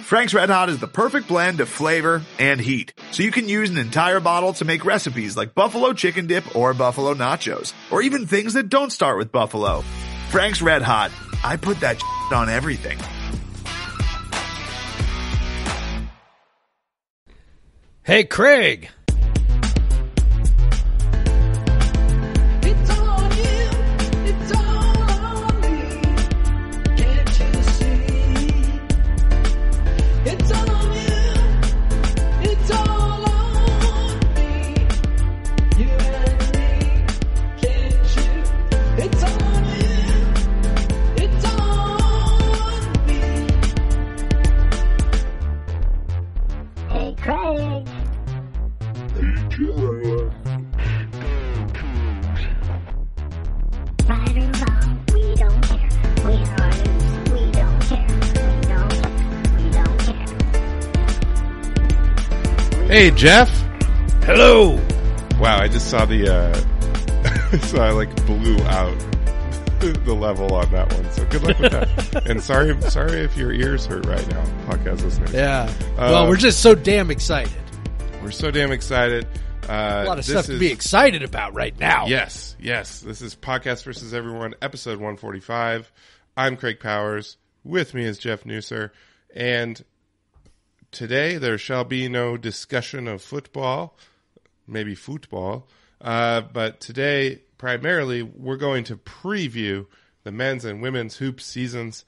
Frank's Red Hot is the perfect blend of flavor and heat, so you can use an entire bottle to make recipes like buffalo chicken dip or buffalo nachos, or even things that don't start with buffalo. Frank's Red Hot, I put that on everything. Hey, Craig. Hey, Jeff. Hello. Wow, I just saw so I like blew out the level on that one. So good luck with that. And sorry if your ears hurt right now, podcast listeners. Yeah. Well, we're just so damn excited. We're so damn excited. A lot of stuff to be excited about right now. Yes. This is Podcast versus Everyone, episode 145. I'm Craig Powers. With me is Jeff Nusser. And today there shall be no discussion of football, maybe football, but today primarily we're going to preview the men's and women's hoop seasons,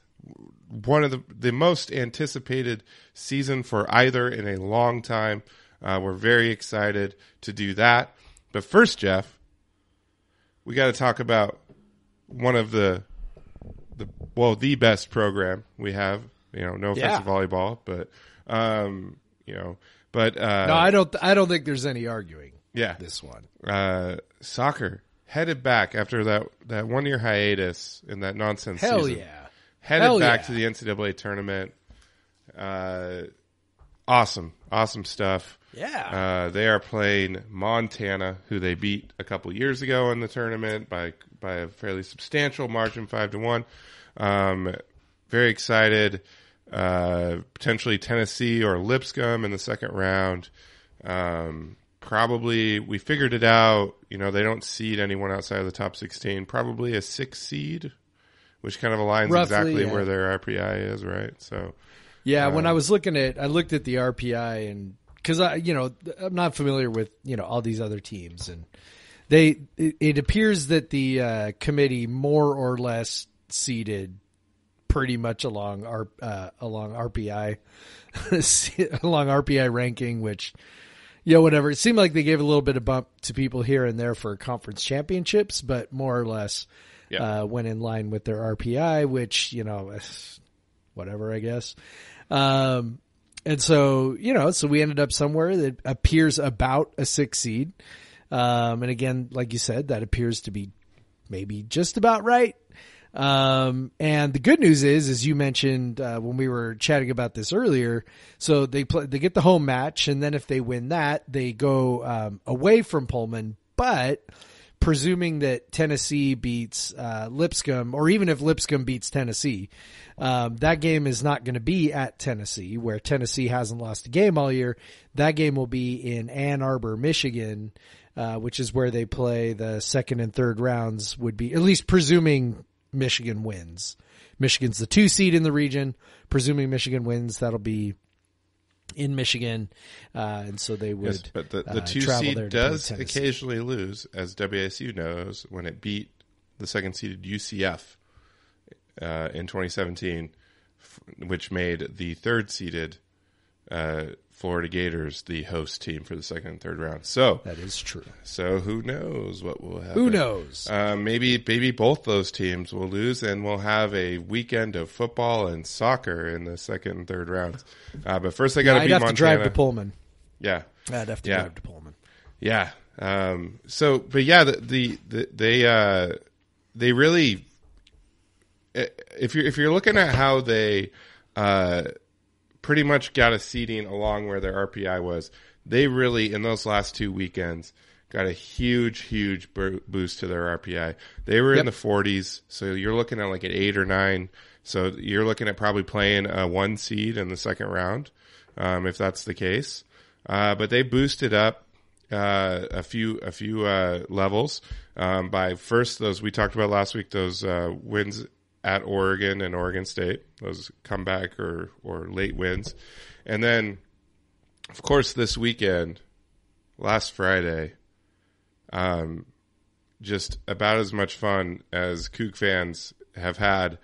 one of the most anticipated season for either in a long time. We're very excited to do that. But first, Jeff, we got to talk about one of the best program we have. No offense to volleyball, but no, I don't think there's any arguing. Yeah, this one, soccer headed back after that 1 year hiatus in that nonsense Hell season. Yeah, headed back to the NCAA tournament. Awesome stuff. Yeah, they are playing Montana, who they beat a couple years ago in the tournament by a fairly substantial margin, 5-1. Very excited. Potentially Tennessee or Lipscomb in the second round. Probably, we figured it out. They don't seed anyone outside of the top 16. Probably a 6 seed, which kind of aligns roughly, exactly where their RPI is, right? So, yeah. When I looked at the RPI, and because I'm not familiar with all these other teams, and it appears that the committee more or less seeded pretty much along RPI along RPI ranking, which whatever. It seemed like they gave a little bit of bump to people here and there for conference championships, but more or less went in line with their RPI, which whatever, I guess. And so so we ended up somewhere that appears about a 6 seed, and again, like you said, that appears to be maybe just about right. And the good news is, as you mentioned, when we were chatting about this earlier, so they get the home match, and then if they win that, they go, away from Pullman, but presuming that Tennessee beats, Lipscomb, or even if Lipscomb beats Tennessee, that game is not going to be at Tennessee, where Tennessee hasn't lost a game all year. That game will be in Ann Arbor, Michigan, which is where they play the second and third rounds, would be, at least presuming Michigan wins. Michigan's the 2 seed in the region. Presuming Michigan wins, that'll be in Michigan, and so they would. Yes, but the 2 seed does occasionally lose, as WSU knows, when it beat the second seeded UCF in 2017, which made the third seeded Florida Gators the host team for the second and third round. So that is true. So who knows what will happen? Who knows? Maybe both those teams will lose, and we'll have a weekend of football and soccer in the second and third rounds. But first, they got to beat Montana. I'd have to drive to Pullman. Yeah, I'd have to drive to Pullman. Yeah. But yeah, they really. If you're looking at how they pretty much got a seeding along where their RPI was, they really, in those last 2 weekends, got a huge boost to their RPI. They were in the 40s, so you're looking at like an 8 or 9 So you're looking at probably playing a 1 seed in the second round, if that's the case. But they boosted up a few levels by first those we talked about last week, those wins at Oregon and Oregon State, those comeback or late wins. And then, of course, this weekend, last Friday, just about as much fun as Coug fans have had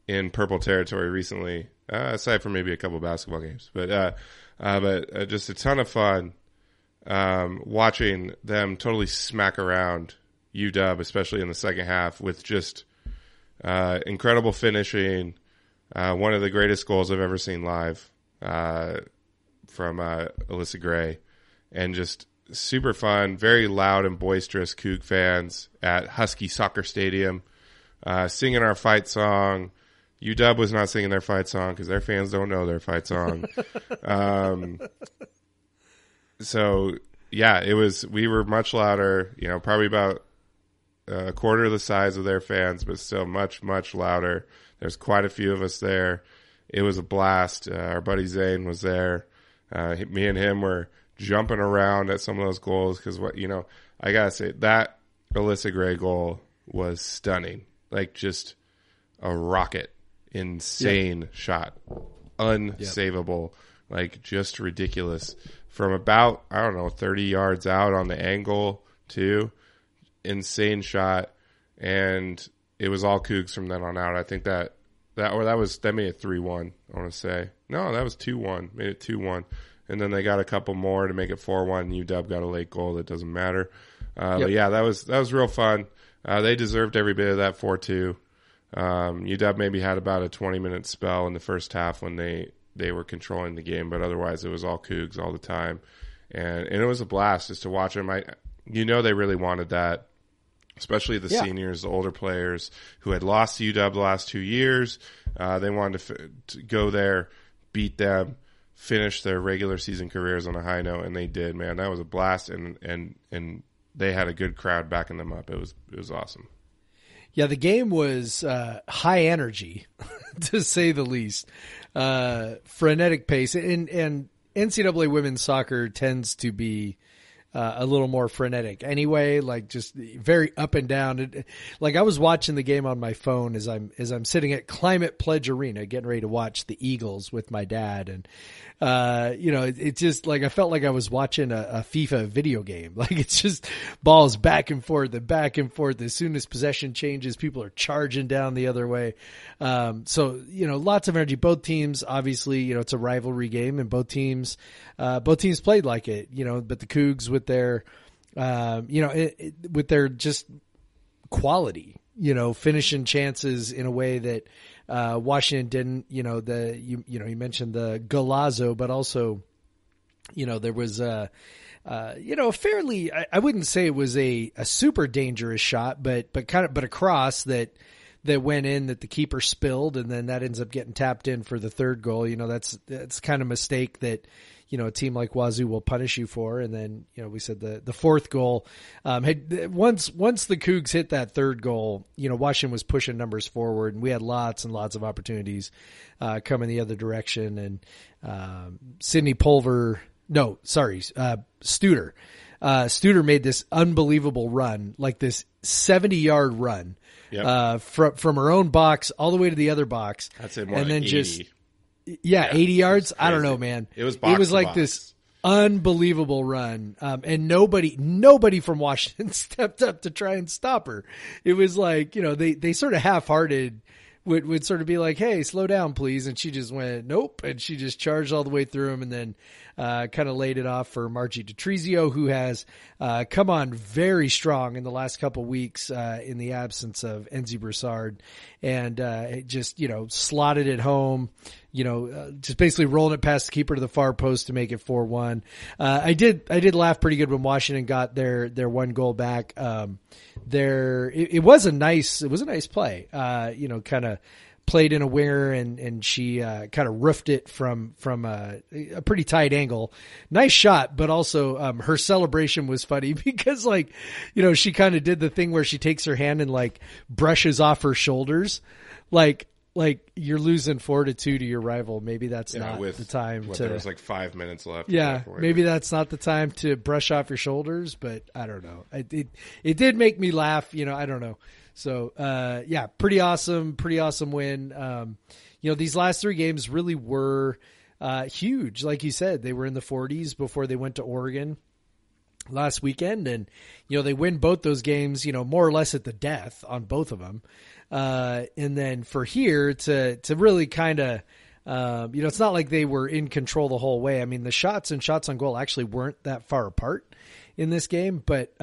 in Purple Territory recently, aside from maybe a couple basketball games. But just a ton of fun watching them totally smack around UW, especially in the second half, with just incredible finishing. One of the greatest goals I've ever seen live from Alyssa Gray, and just super fun, very loud and boisterous Coug fans at Husky Soccer Stadium singing our fight song. UW was not singing their fight song because their fans don't know their fight song. So yeah, we were much louder, probably about a quarter of the size of their fans, but still much, much louder. There's quite a few of us there. It was a blast. Our buddy Zane was there. Me and him were jumping around at some of those goals because I gotta say that Alyssa Gray goal was stunning. Like just a rocket, insane shot, unsavable, like just ridiculous. From about 30 yards out on the angle too, insane shot, and it was all Cougs from then on out. I think that made it 3-1. I want to say no, that was 2-1. Made it 2-1. And then they got a couple more to make it 4-1. UW got a late goal that doesn't matter. But yeah, that was real fun. They deserved every bit of that 4-2. UW maybe had about a 20-minute spell in the first half when they were controlling the game, but otherwise it was all Cougs all the time. And it was a blast just to watch them. They really wanted that, especially the seniors, the older players who had lost to UW the last 2 years. They wanted to go there, beat them, finish their regular season careers on a high note, and they did, man. That was a blast, and they had a good crowd backing them up. It was awesome. Yeah, the game was high energy, to say the least. Frenetic pace, and NCAA women's soccer tends to be a little more frenetic anyway, like just very up and down. Like I was watching the game on my phone as I'm sitting at Climate Pledge Arena getting ready to watch the Eagles with my dad, and it's just like I felt like I was watching a FIFA video game. Like it's just balls back and forth and back and forth. As soon as possession changes, people are charging down the other way. So lots of energy. Both teams, obviously, it's a rivalry game, and both teams played like it. But the Cougs with their, with their just quality, finishing chances in a way that Washington didn't. You mentioned the Golazo, but also, there was a fairly, I wouldn't say it was a super dangerous shot, but a cross that went in that the keeper spilled, and then that ends up getting tapped in for the third goal. That's kind of mistake that, a team like Wazoo will punish you for. And then, we said the fourth goal, once the Cougs hit that third goal, Washington was pushing numbers forward, and we had lots and lots of opportunities, coming the other direction. And, Studer. Studer made this unbelievable run, like this 70-yard run, from her own box all the way to the other box. That's it. More and like then 80. just, 80 yards. I don't know, man. It was like box. This unbelievable run. And nobody from Washington stepped up to try and stop her. It was like, they sort of half-hearted would sort of be like, hey, slow down, please. And she just went, nope. And she just charged all the way through him, and then kind of laid it off for Margie DeTrizio, who has come on very strong in the last couple weeks in the absence of Enzi Broussard, and just, slotted it home, just basically rolling it past the keeper to the far post to make it 4-1. I did laugh pretty good when Washington got their one goal back. It was a nice play, kind of played in a winger, and she kind of roofed it from a pretty tight angle. Nice shot, but also her celebration was funny because, she kind of did the thing where she takes her hand and like brushes off her shoulders. Like, like you're losing 4-2 to your rival. Maybe that's not with the time to. There was like 5 minutes left. Yeah, maybe that's not the time to brush off your shoulders. But I don't know. It did make me laugh. I don't know. So yeah, pretty awesome win. These last 3 games really were huge. Like you said, they were in the 40s before they went to Oregon last weekend, and they win both those games, more or less at the death on both of them. And then for here to really kind of, it's not like they were in control the whole way. I mean, the shots on goal actually weren't that far apart in this game, but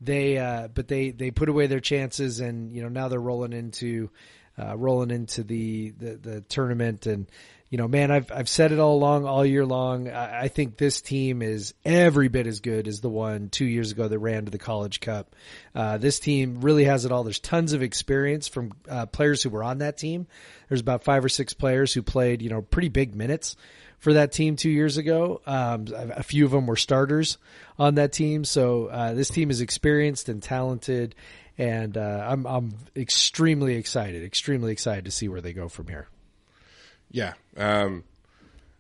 they put away their chances, and now they're rolling into the tournament. And man, I've said it all year long. I think this team is every bit as good as the one 2 years ago that ran to the College Cup. This team really has it all. There's tons of experience from players who were on that team. There's about 5 or 6 players who played pretty big minutes for that team 2 years ago. A few of them were starters on that team. So this team is experienced and talented, and I'm extremely excited to see where they go from here. Yeah. I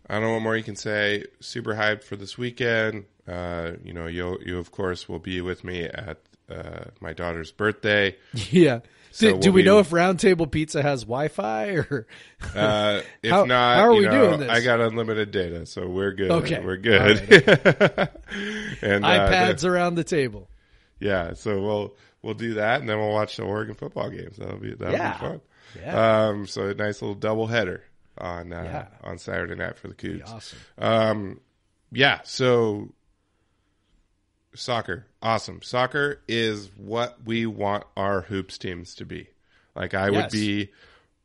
don't know what more you can say. Super hyped for this weekend. You of course will be with me at my daughter's birthday. Yeah. So do we know if Round Table Pizza has Wi-Fi, or if not, how are we doing this? I got unlimited data, so we're good. Okay, we're good. Right. And iPads around the table. Yeah, so we'll do that, and then we'll watch the Oregon football games. That'll be fun. Yeah. So a nice little double header on Saturday night for the Cougs. Awesome. So soccer, awesome. Soccer is what we want our hoops teams to be. Like, I would be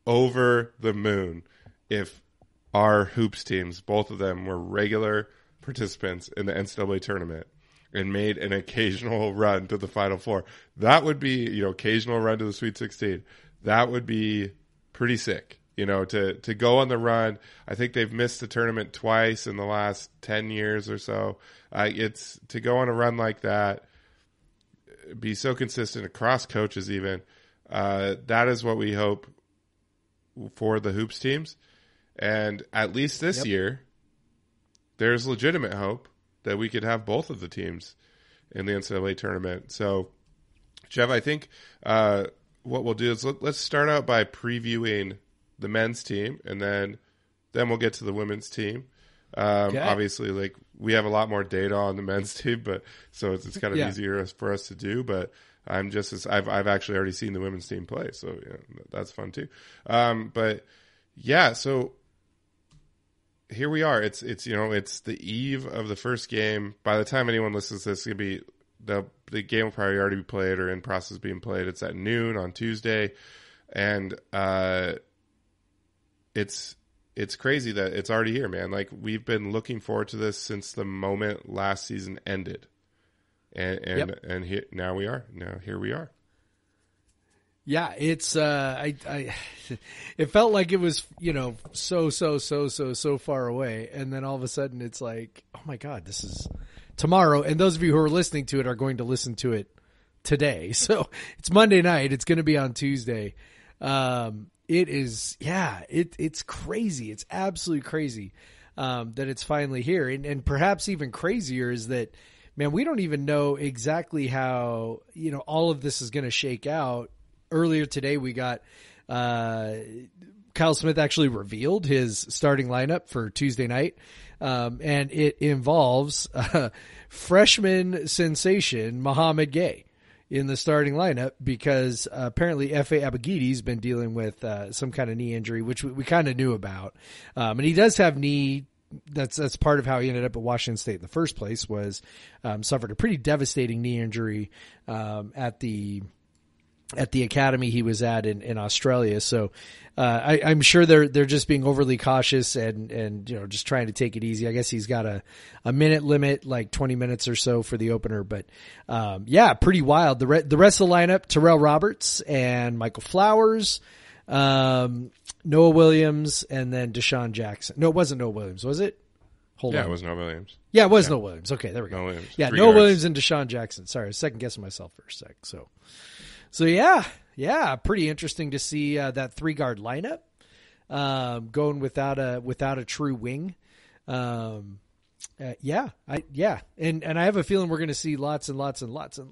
over the moon if our hoops teams, both of them, were regular participants in the NCAA tournament and made an occasional run to the Final Four. That would be, occasional run to the Sweet 16. That would be pretty sick. To go on the run. I think they've missed the tournament twice in the last 10 years or so. It's to go on a run like that, be so consistent across coaches even. That is what we hope for the hoops teams. And at least this year, there's legitimate hope that we could have both of the teams in the NCAA tournament. So, Jeff, I think what we'll do is let's start out by previewing the men's team, and then we'll get to the women's team. Obviously, like, we have a lot more data on the men's team, but so it's kind of easier for us to do. But I've actually already seen the women's team play, so that's fun too. So here we are. It's the eve of the first game. By the time anyone listens to this, it's gonna be the game will probably already be played or in process of being played. It's at noon on Tuesday, and it's crazy that it's already here, man. Like, we've been looking forward to this since the moment last season ended, and here we are. Yeah, it's it felt like it was so far away, and then all of a sudden it's like, oh my God, this is tomorrow. And those of you who are listening to it are going to listen to it today. So it's Monday night. It's going to be on Tuesday. It is, it's crazy. It's absolutely crazy that it's finally here. And perhaps even crazier is that, man, we don't even know exactly how, all of this is going to shake out. Earlier today, we got Kyle Smith actually revealed his starting lineup for Tuesday night. And it involves freshman sensation Mohamed Gay in the starting lineup, because apparently F.A. Abagidi's been dealing with some kind of knee injury, which we kind of knew about. And he does have knee. That's part of how he ended up at Washington State in the first place, was suffered a pretty devastating knee injury at the academy he was at in Australia. So I'm sure they're just being overly cautious and just trying to take it easy. I guess he's got a minute limit, like 20 minutes or so for the opener. But pretty wild. The rest of the lineup: Terrell Roberts and Michael Flowers, Noah Williams, and then Deshaun Jackson. No, it wasn't Noah Williams, was it? Hold on. It was Noah Williams. Yeah, it was Noah Williams. Okay, there we go. Noah Williams. Yeah, Noah Williams and Deshaun Jackson. Sorry, I was second guessing myself for a sec. So yeah, Yeah, pretty interesting to see that 3-guard lineup going without a true wing. And I have a feeling we're going to see lots and lots of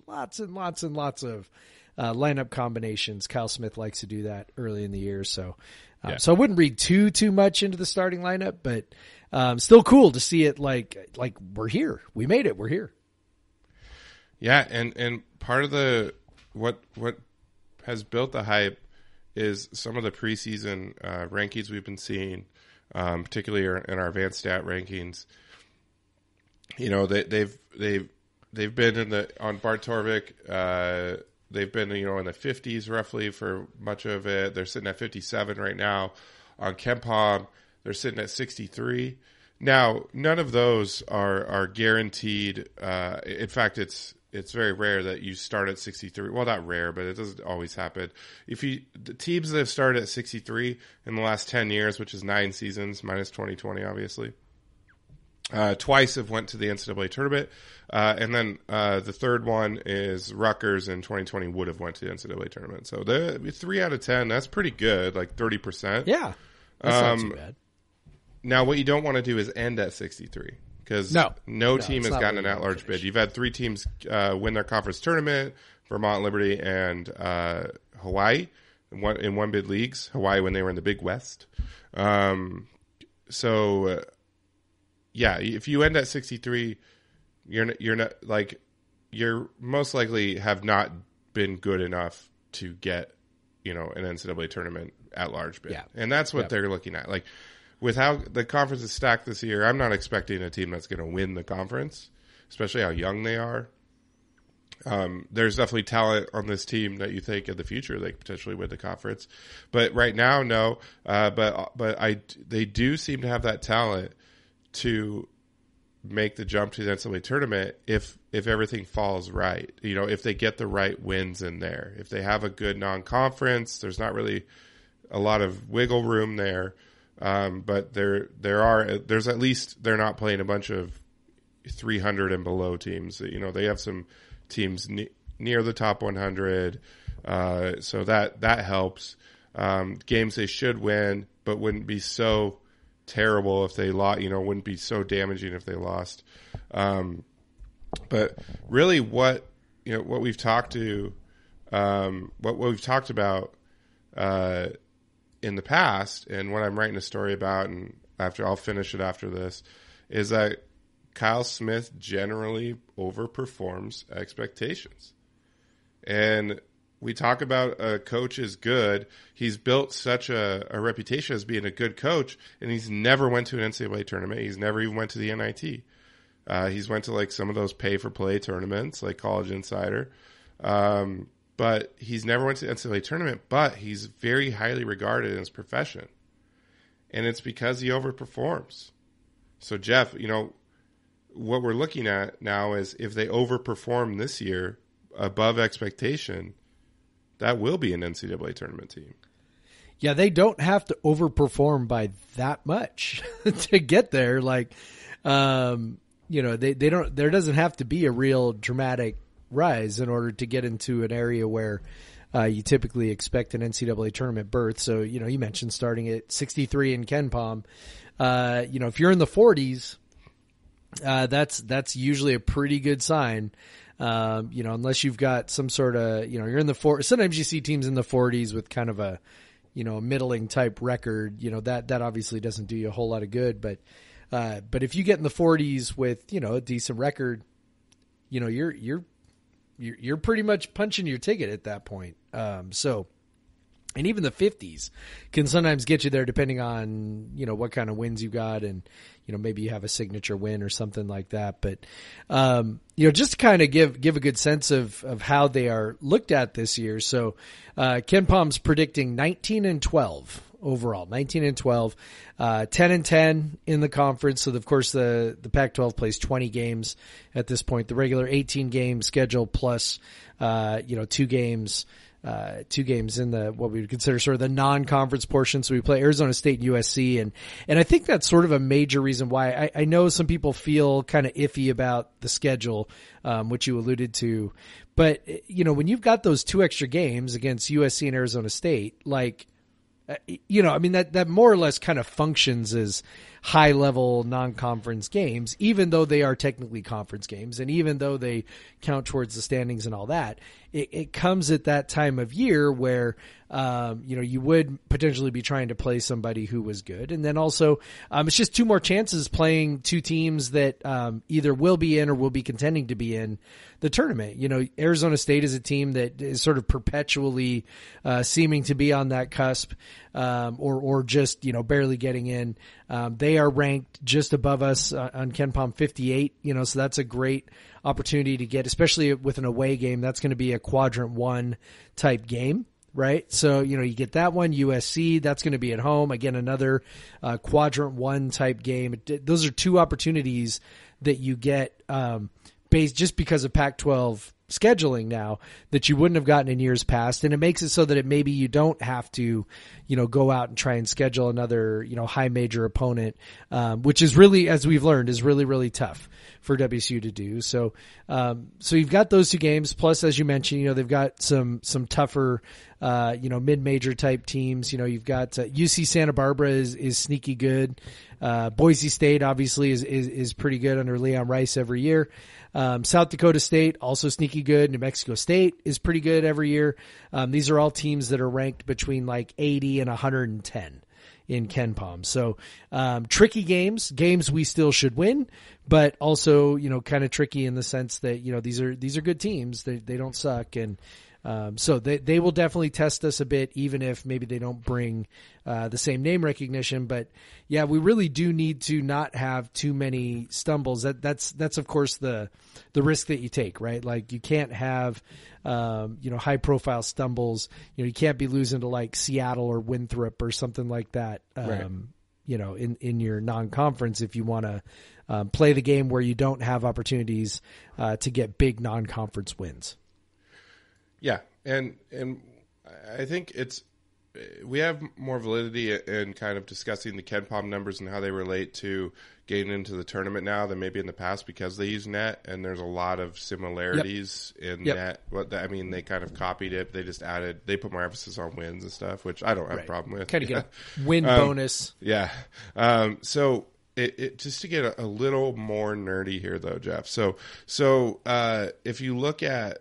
lineup combinations. Kyle Smith likes to do that early in the year, so I wouldn't read too much into the starting lineup, but still cool to see it. Like we're here, we made it, we're here. Yeah, and part of what has built the hype is some of the preseason rankings we've been seeing, particularly in our advanced stat rankings. You know, they've been on Bart Torvik. They've been, in the 50s roughly for much of it. They're sitting at 57 right now. On KenPom, they're sitting at 63. Now, none of those are guaranteed. In fact, it's very rare that you start at 63. Well, not rare, but it doesn't always happen. The teams that have started at 63 in the last 10 years, which is 9 seasons, minus 2020, obviously, twice have went to the NCAA tournament. And then the third one is Rutgers in 2020 would have went to the NCAA tournament. So the 3 out of 10, that's pretty good, like 30%. Yeah, that's not too bad. Now, what you don't want to do is end at 63 because no team has gotten an at-large bid. You've had 3 teams win their conference tournament, Vermont, Liberty, and Hawaii in one bid leagues. Hawaii when they were in the Big West. If you end at 63, you're most likely have not been good enough to get, an NCAA tournament at large bid. Yeah. And that's what they're looking at. Like with how the conference is stacked this year, I'm not expecting a team that's going to win the conference, especially how young they are. There's definitely talent on this team that you think in the future they could potentially win the conference, but right now, no. They do seem to have that talent to make the jump to the NCAA tournament if everything falls right. If they get the right wins in there, if they have a good non-conference, there's not really a lot of wiggle room there. But there's at least they're not playing a bunch of 300 and below teams. They have some teams near the top 100. So that helps. Games they should win, but wouldn't be so terrible if they lost, wouldn't be so damaging if they lost. But really what we've talked about, in the past, and what I'm writing a story about, and I'll finish it after this, is that Kyle Smith generally overperforms expectations. And we talk about a coach is good. He's built such a reputation as being a good coach, and he's never went to an NCAA tournament. He's never even went to the NIT. He's went to like some of those pay-for-play tournaments, like College Insider. But he's never went to the NCAA tournament, but he's very highly regarded in his profession. And it's because he overperforms. So, Jeff, what we're looking at now is if they overperform this year above expectation, that will be an NCAA tournament team. Yeah, they don't have to overperform by that much to get there. Like, they don't. There doesn't have to be a real dramatic rise in order to get into an area where you typically expect an NCAA tournament berth. So, you mentioned starting at 63 in KenPom. If you're in the 40s, that's usually a pretty good sign. Unless you've got some sort of, you're in the 40s. Sometimes you see teams in the 40s with kind of a, a middling type record. That obviously doesn't do you a whole lot of good. But if you get in the 40s with, a decent record, you're pretty much punching your ticket at that point. And even the 50s can sometimes get you there depending on, what kind of wins you got and, maybe you have a signature win or something like that. But, just to kind of give a good sense of how they are looked at this year. So, KenPom's predicting 19-12 overall, 19-12, 10-10 in the conference. So of course the Pac-12 plays 20 games at this point, the regular 18 game schedule plus, 2 games, two games in the what we would consider sort of the non-conference portion. So we play Arizona State and USC, and I think that's sort of a major reason why I know some people feel kind of iffy about the schedule, which you alluded to. But when you've got those two extra games against USC and Arizona State, like, I mean, that more or less kind of functions as high level non-conference games, even though they are technically conference games. And even though they count towards the standings and all that, it comes at that time of year where, you would potentially be trying to play somebody who was good. And then also, it's just two more chances playing two teams that, either will be in or will be contending to be in the tournament. Arizona State is a team that is sort of perpetually, seeming to be on that cusp, or just, barely getting in. They are ranked just above us on KenPom 58, so that's a great opportunity to get, especially with an away game. That's going to be a quadrant 1 type game, right? So, you get that one. USC, that's going to be at home. Again, another quadrant 1 type game. Those are two opportunities that you get based just because of Pac-12 scheduling now that you wouldn't have gotten in years past. And it makes it so that maybe you don't have to, go out and try and schedule another, high major opponent, which is really, as we've learned, is really, really tough for WSU to do. So you've got those two games. Plus, as you mentioned, they've got some tougher, mid-major type teams. You've got UC Santa Barbara is sneaky good. Boise State obviously is pretty good under Leon Rice every year. South Dakota State, also sneaky good. New Mexico State is pretty good every year. These are all teams that are ranked between like 80 and 110 in KenPom. So, tricky games we still should win, but also, kind of tricky in the sense that, these are good teams. They don't suck. And, so they will definitely test us a bit, even if maybe they don't bring the same name recognition. But yeah, we really do need to not have too many stumbles. That's of course the risk that you take, right? Like you can't have high profile stumbles. You can't be losing to like Seattle or Winthrop or something like that. Right. In your non-conference, if you want to play the game where you don't have opportunities to get big non-conference wins. Yeah, and I think we have more validity in kind of discussing the KenPom numbers and how they relate to getting into the tournament now than maybe in the past because they use net and there's a lot of similarities in net. I mean, they kind of copied it. They just they put more emphasis on wins and stuff, which I don't have a problem with. Kind of get a win bonus. Yeah. So it just to get a little more nerdy here though, Jeff. So if you look at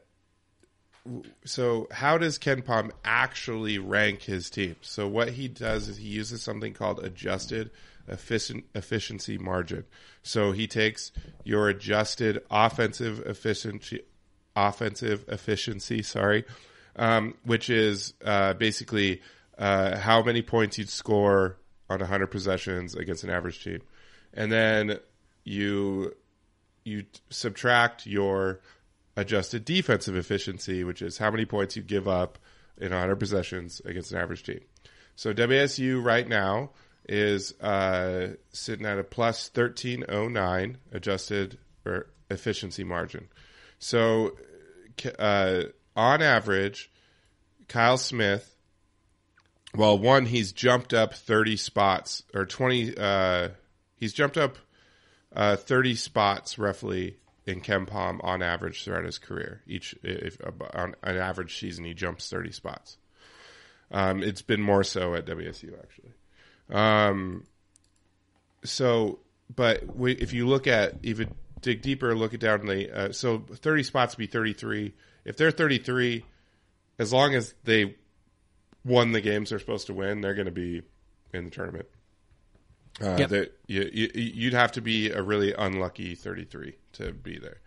how does KenPom actually rank his team? So what he does is he uses something called adjusted efficiency margin. So he takes your adjusted offensive efficiency, which is basically how many points you'd score on 100 possessions against an average team, and then you subtract your adjusted defensive efficiency, which is how many points you give up in 100 possessions against an average team. So WSU right now is sitting at a plus 1309 adjusted or efficiency margin. So on average, Kyle Smith, well, one, he's jumped up 30 spots or 20. He's jumped up 30 spots roughly in KenPom on average throughout his career. On an average season, he jumps 30 spots. It's been more so at WSU actually. If you look at even dig deeper, look it down so 30 spots would be 33. If they're 33, as long as they won the games they're supposed to win, they're going to be in the tournament. You'd have to be a really unlucky 33 to be there.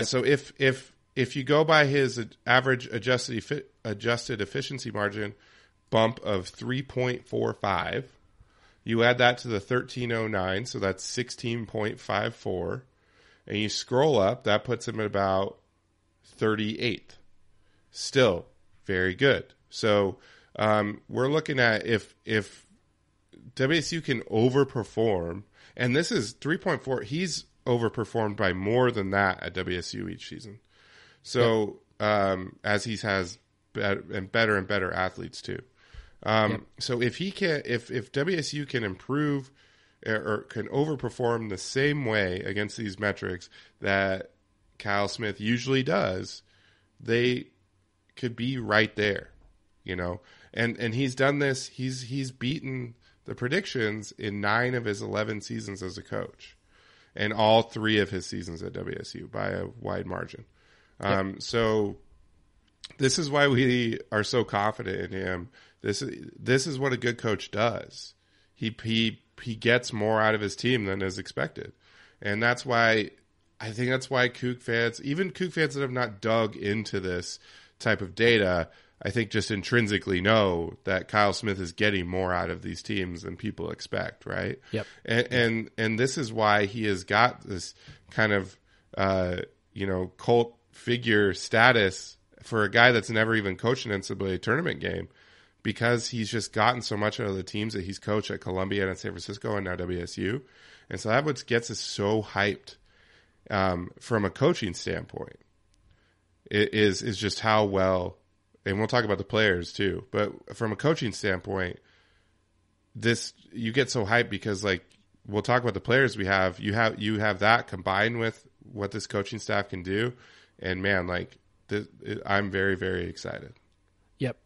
So if you go by his average adjusted efficiency margin bump of 3.45, you add that to the 1309, so that's 16.54, and you scroll up, that puts him at about 38th. Still very good. So we're looking at if WSU can overperform, and this is 3.4. He's overperformed by more than that at WSU each season. So as he has better and better athletes too. So if WSU can improve or can overperform the same way against these metrics that Kyle Smith usually does, they could be right there, and he's done this. He's beaten the predictions in 9 of his 11 seasons as a coach, and all 3 of his seasons at WSU by a wide margin. So this is why we are so confident in him. This is what a good coach does. He gets more out of his team than is expected, and that's why Kook fans, even Kook fans that have not dug into this type of data, I think just intrinsically know that Kyle Smith is getting more out of these teams than people expect, right? Yep. And this is why he has got this kind of cult figure status for a guy that's never even coached an NCAA tournament game, because he's just gotten so much out of the teams that he's coached at Columbia and San Francisco and now WSU. And so that what gets us so hyped from a coaching standpoint. It is just how well, and we'll talk about the players too, but from a coaching standpoint, you get so hyped because, like, we'll talk about the players we have. You have that combined with what this coaching staff can do, and man, like, I'm very, very excited. Yep.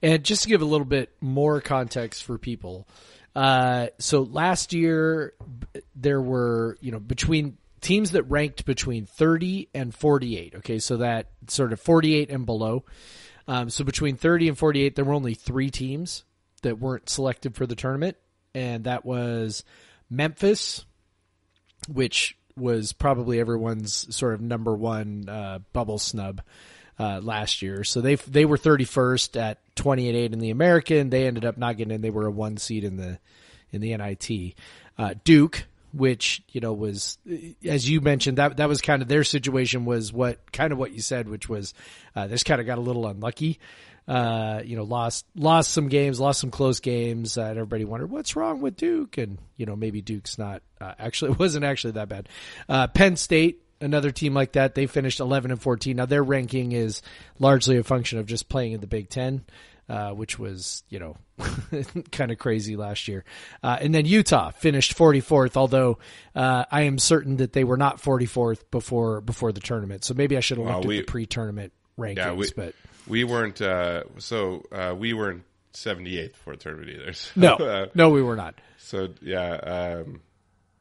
And just to give a little bit more context for people, so last year there were, between teams that ranked between 30 and 48. Okay, so that sort of 48 and below. So between 30 and 48, there were only 3 teams that weren't selected for the tournament, and that was Memphis, which was probably everyone's sort of number one bubble snub last year. So they were 31st at 20-8 in the American. They ended up not getting in. They were a 1 seed in the NIT. Duke, which was, as you mentioned, that was kind of their situation, was what you said, which was they just kind of got a little unlucky. Lost some games, lost some close games, and everybody wondered what's wrong with Duke, and maybe Duke's not it wasn't actually that bad. Penn State, another team like that, they finished 11 and 14. Now their ranking is largely a function of just playing in the Big Ten, which was kind of crazy last year. And then Utah finished 44th, although I am certain that they were not 44th before the tournament. So maybe I should have looked at the pre-tournament rankings, but. We weren't we weren't 78th for a tournament either. So, no, we were not. So so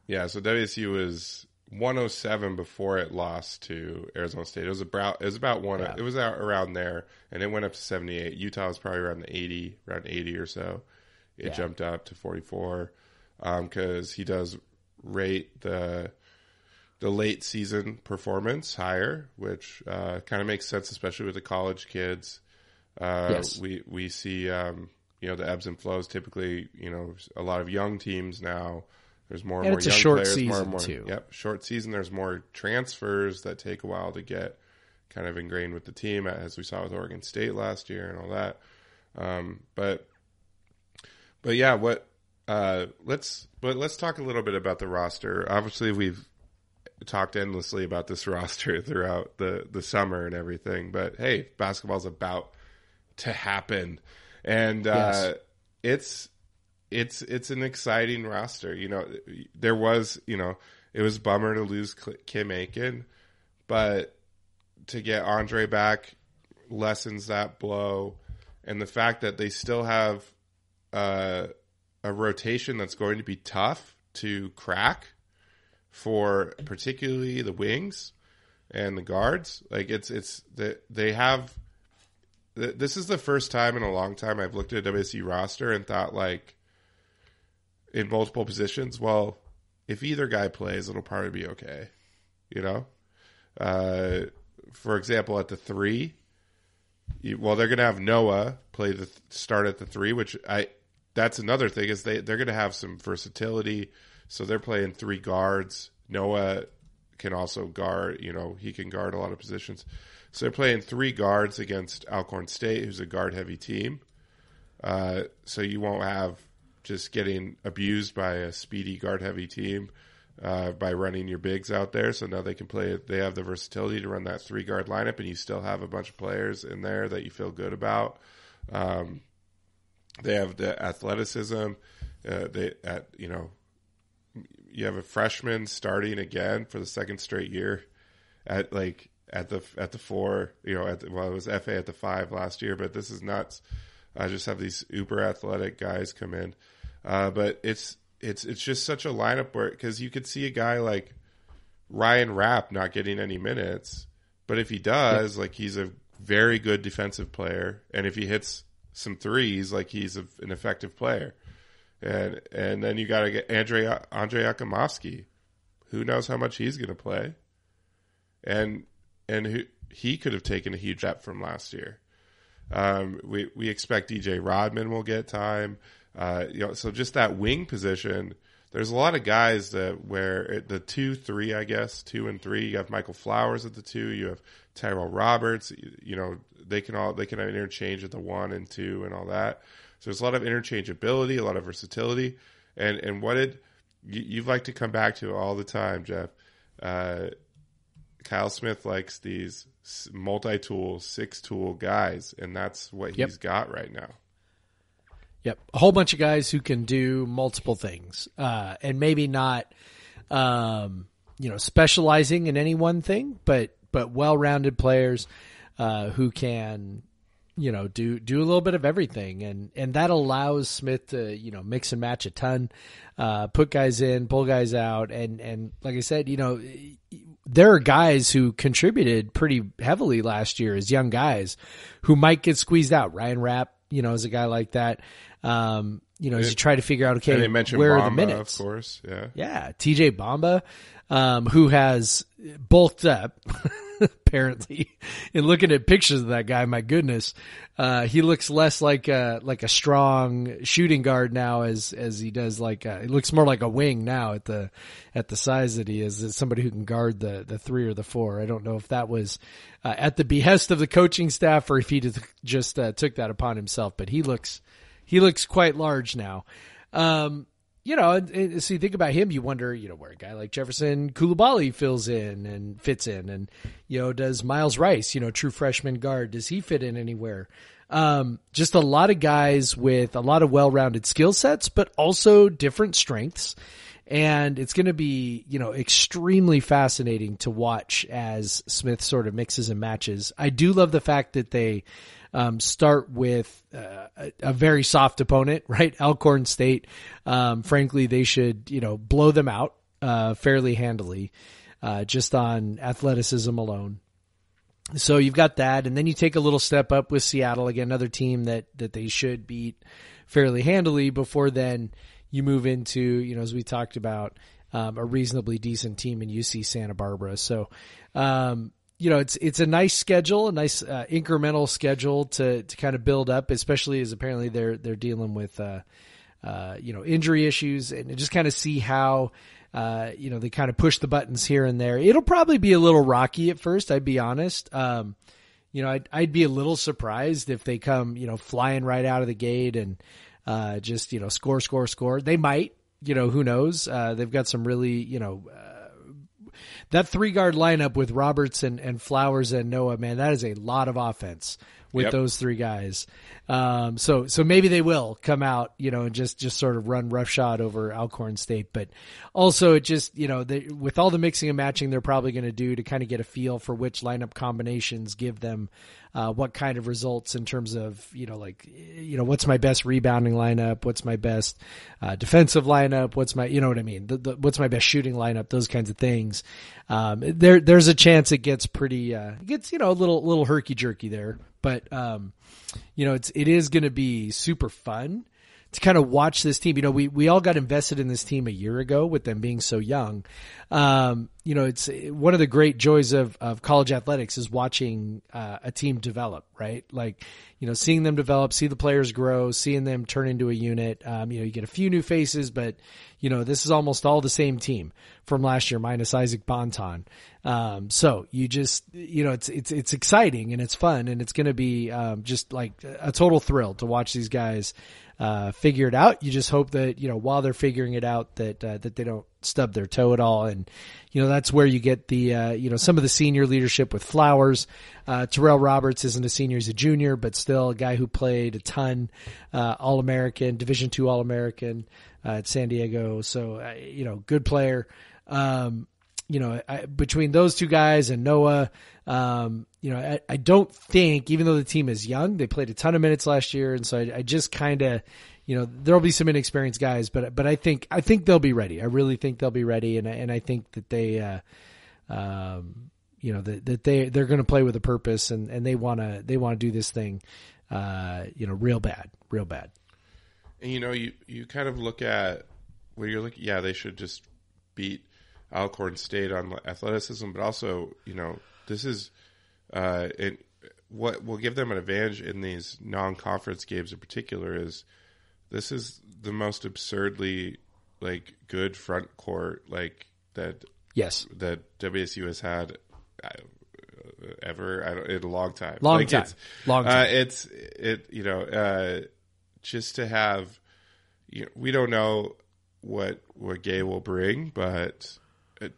WSU was 107 before it lost to Arizona State. It was about it was around there, and it went up to 78. Utah was probably around 80 or so. It jumped up to 44 because he does rate the late season performance higher, which kind of makes sense, especially with the college kids. Yes. We see the ebbs and flows. Typically, a lot of young teams now. There's more and more it's young a short players. Season more and more. Too. Yep, short season. There's more transfers that take a while to get kind of ingrained with the team, as we saw with Oregon State last year and all that. But yeah, let's talk a little bit about the roster. Obviously, we've talked endlessly about this roster throughout the summer and everything, but hey, basketball's about to happen, and yes. It's an exciting roster. There was, it was a bummer to lose Kim Aiken, but to get Andre back lessens that blow, and the fact that they still have a rotation that's going to be tough to crack for particularly the wings and the guards. Like they have. This is the first time in a long time I've looked at a WSU roster and thought, like, in multiple positions, well, if either guy plays, it'll probably be okay. For example, at the 3, they're going to have Noah play start at the 3, which that's another thing, is they're going to have some versatility. So they're playing 3 guards. Noah can also guard, he can guard a lot of positions. So they're playing 3 guards against Alcorn State, who's a guard-heavy team. So you won't have just getting abused by a speedy guard-heavy team. by running your bigs out there. So now they can play. They have the versatility to run that 3-guard lineup, and you still have a bunch of players in there that you feel good about. They have the athleticism. You have a freshman starting again for the second straight year at the 4. It was FA at the 5 last year, but this is nuts. I just have these uber athletic guys come in, but it's just such a lineup where, because you could see a guy like Ryan Rapp not getting any minutes, but if he does, like, he's a very good defensive player, and if he hits some threes, like, he's an effective player. And then you got to get Andrei Akamovsky. Who knows how much he's going to play? And he could have taken a huge step from last year. We expect DJ Rodman will get time. So just that wing position, there's a lot of guys that where the 2, 3, I guess 2 and 3. You have Michael Flowers at the 2. You have Tyrell Roberts. They can interchange at the 1 and 2 and all that. So there's a lot of interchangeability, a lot of versatility, and what you've like to come back to all the time, Jeff. Kyle Smith likes these multi-tool, 6-tool guys, and that's what he's got right now. Yep, a whole bunch of guys who can do multiple things, and maybe not, specializing in any one thing, but well-rounded players who can, do a little bit of everything, and that allows Smith to, mix and match a ton, put guys in, pull guys out, and like I said, there are guys who contributed pretty heavily last year as young guys who might get squeezed out. Ryan Rapp, is a guy like that. As you try to figure out, okay, and they mentioned where Bamba, are the minutes? Of course, yeah. Yeah, TJ Bamba, who has bulked up, apparently. And looking at pictures of that guy, my goodness, he looks less like a strong shooting guard now as he does he looks more like a wing now at the size that he is, as somebody who can guard the 3 or the 4. I don't know if that was at the behest of the coaching staff or if he just took that upon himself, but he looks quite large now. So you think about him, you wonder, where a guy like Jefferson Koulibaly fills in and fits in, and, does Miles Rice, true freshman guard, does he fit in anywhere? Just a lot of guys with a lot of well-rounded skill sets, but also different strengths. And it's going to be, extremely fascinating to watch as Smith sort of mixes and matches. I do love the fact that they start with a very soft opponent, right? Alcorn State. Frankly, they should, blow them out fairly handily, just on athleticism alone. So you've got that, and then you take a little step up with Seattle, again, another team that they should beat fairly handily before then you move into, as we talked about, a reasonably decent team in UC Santa Barbara. So, it's a nice schedule, a nice incremental schedule to kind of build up, especially as apparently they're dealing with injury issues, and just kind of see how they kind of push the buttons here and there. It'll probably be a little rocky at first, I'd be honest. I'd be a little surprised if they come flying right out of the gate and just score. They might, who knows? They've got some really that 3-guard lineup with Roberts and Flowers and Noah, man, that is a lot of offense with those 3 guys. So maybe they will come out, and just sort of run roughshod over Alcorn State. But also it just, with all the mixing and matching they're probably going to do to kind of get a feel for which lineup combinations give them what kind of results in terms of, what's my best rebounding lineup? What's my best defensive lineup? What's my, what I mean? What's my best shooting lineup? Those kinds of things. There's a chance it gets pretty, a little herky jerky there, but, it is going to be super fun to kind of watch this team. We all got invested in this team a year ago with them being so young. It's one of the great joys of college athletics is watching a team develop, right? Like, seeing them develop, see the players grow, seeing them turn into a unit. You get a few new faces, but this is almost all the same team from last year minus Isaac Bonton. So you just, it's exciting and it's fun, and it's going to be just like a total thrill to watch these guys figure it out. You just hope that, while they're figuring it out, that they don't stub their toe at all. And, that's where you get the, some of the senior leadership with Flowers. Terrell Roberts isn't a senior, he's a junior, but still a guy who played a ton, All-American, Division II All-American, at San Diego. So, good player. Between those two guys and Noah, I don't think, even though the team is young, they played a ton of minutes last year. And so I just kind of, there'll be some inexperienced guys, but I think they'll be ready. I really think they'll be ready. And I think that they're going to play with a purpose and they want to do this thing, real bad. And, you kind of look at where you're looking, they should just beat Alcorn State on athleticism, but also, this is what will give them an advantage in these non-conference games in particular is this is the most absurdly good front court that WSU has had ever in a long time. Long time. Just to have, we don't know what Gay will bring, but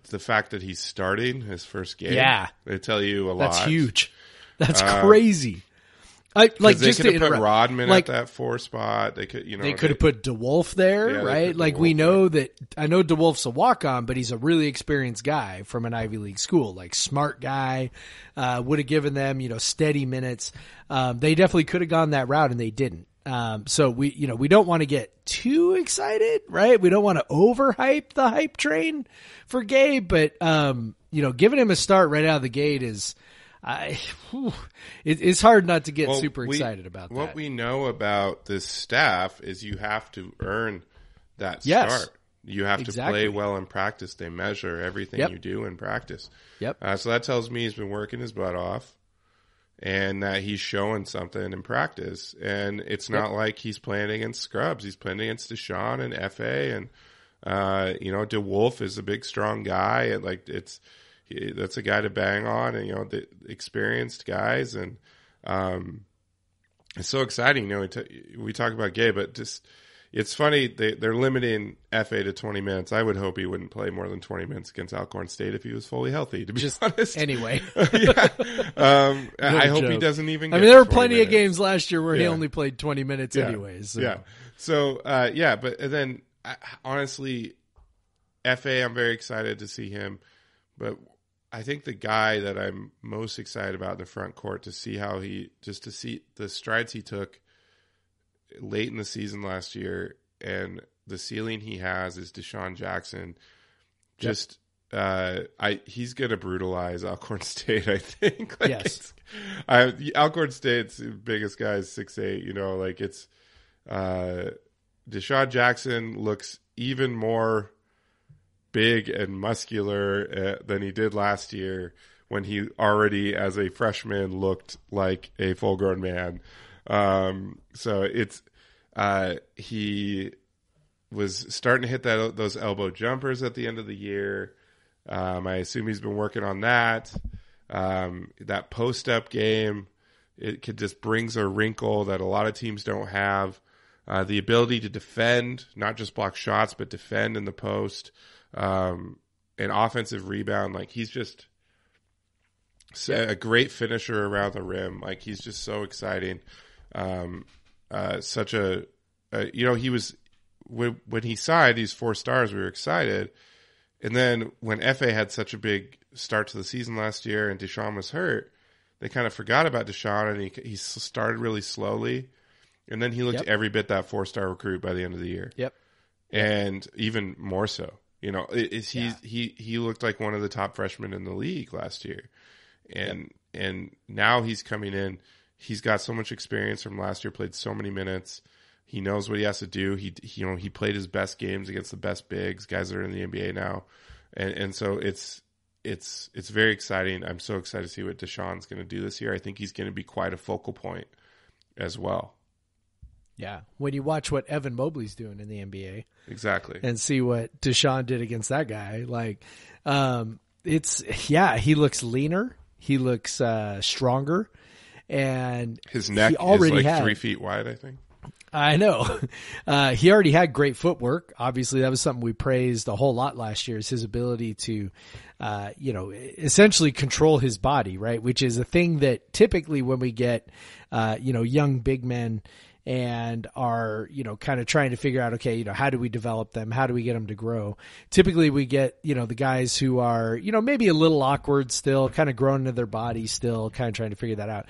the fact that he's starting his first game, they tell you a lot. That's huge. That's crazy. They could have put Rodman at that 4 spot. They could, they could have put DeWolf there, right? We know that. I know DeWolf's a walk-on, but he's a really experienced guy from an Ivy League school, smart guy. Would have given them, steady minutes. They definitely could have gone that route, and they didn't. So we don't want to get too excited, right? We don't want to overhype the hype train for Gabe, but, giving him a start right out of the gate is, it's hard not to get super excited about that. What we know about this staff is you have to earn that start. You have to play well in practice. They measure everything you do in practice. So that tells me he's been working his butt off. And that he's showing something in practice. And it's not like he's playing against scrubs. He's playing against Deshaun and F.A. And, DeWolf is a big, strong guy. And, that's a guy to bang on. And, the experienced guys. And it's so exciting. We talk about Gay, but just it's funny. They're limiting F.A. to 20 minutes. I would hope he wouldn't play more than 20 minutes against Alcorn State if he was fully healthy, to be honest. Anyway. I hope he doesn't even get there were plenty of games last year where he only played 20 minutes anyways. So. So, but then, honestly, F.A., I'm very excited to see him. But I think the guy that I'm most excited about in the front court to see to see the strides he took late in the season last year and the ceiling he has is Deshaun Jackson. He's going to brutalize Alcorn State, I think. Alcorn State's biggest guy is 6'8", it's Deshaun Jackson looks even more big and muscular than he did last year when he already as a freshman looked like a full grown man. So it's he was starting to hit those elbow jumpers at the end of the year. I assume he's been working on that. That post up game, it just brings a wrinkle that a lot of teams don't have. The ability to defend, not just block shots, but defend in the post. An offensive rebound, he's just a great finisher around the rim. He's just so exciting. He was when he signed these 4 stars, we were excited. And then when FA had such a big start to the season last year and Deshaun was hurt, they kind of forgot about Deshaun and he started really slowly. And then he looked every bit that 4-star recruit by the end of the year. And even more so. He looked like one of the top freshmen in the league last year. And now he's coming in. He's got so much experience from last year, played so many minutes. He knows what he has to do. He played his best games against the best bigs, guys that are in the NBA now. And so it's very exciting. I'm so excited to see what Deshaun's going to do this year. I think he's going to be quite a focal point as well. Yeah. When you watch what Evan Mobley's doing in the NBA. Exactly. And see what Deshaun did against that guy. He looks leaner. He looks stronger. And his neck is 3 feet wide, I think. I know. He already had great footwork. Obviously, that was something we praised a whole lot last year, is his ability to, essentially control his body, right? Which is a thing that typically when we get, young big men and are, kind of trying to figure out, okay, how do we develop them? How do we get them to grow? Typically we get, the guys who are, maybe a little awkward still, kind of growing into their body still, kind of trying to figure that out.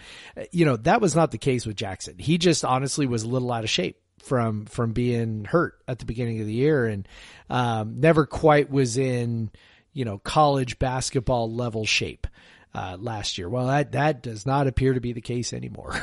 That was not the case with Jackson. He just honestly was a little out of shape from being hurt at the beginning of the year, and never quite was in, college basketball level shape last year. Well, that does not appear to be the case anymore.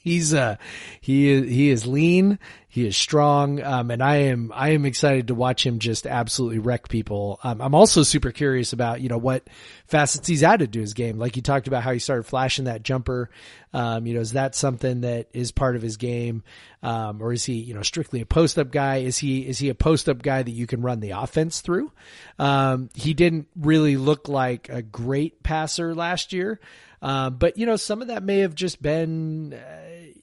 He is lean, he is strong, and I am excited to watch him just absolutely wreck people. I'm also super curious about, what facets he's added to his game. Like you talked about how he started flashing that jumper. Is that something that is part of his game? Or is he, strictly a post-up guy? Is he a post-up guy that you can run the offense through? He didn't really look like a great passer last year. But some of that may have just been,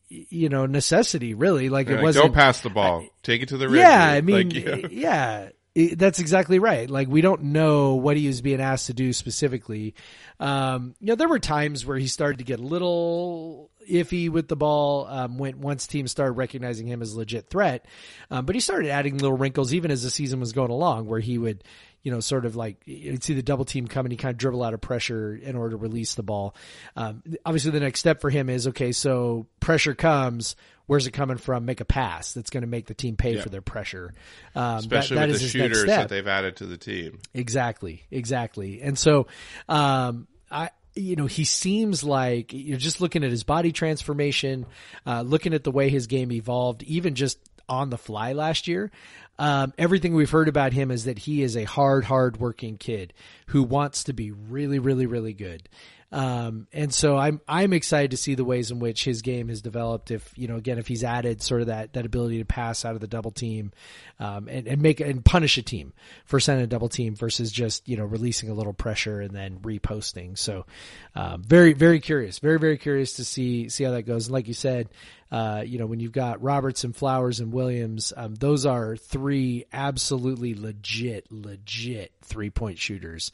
necessity really. Like it wasn't. Don't pass the ball. Take it to the rim. Yeah. I mean, that's exactly right. Like we don't know what he was being asked to do specifically. There were times where he started to get a little iffy with the ball, once teams started recognizing him as a legit threat. But he started adding little wrinkles even as the season was going along, where he would, sort of like you'd see the double team come and he kind of dribble out of pressure in order to release the ball. Obviously the next step for him is, okay, so pressure comes, where's it coming from? Make a pass that's going to make the team pay for their pressure. Especially with the shooters that they've added to the team. Exactly. And so, he seems like, you're just looking at his body transformation, looking at the way his game evolved, even just on the fly last year. Everything we've heard about him is that he is a hard working kid who wants to be really, really, really good. And so I'm excited to see the ways in which his game has developed. If, if he's added sort of that ability to pass out of the double team, and punish a team for sending a double team versus just, releasing a little pressure and then reposting. So, very, very curious, very, very curious to see how that goes. And like you said, when you've got Robertson, Flowers, and Williams, those are three absolutely legit 3-point shooters,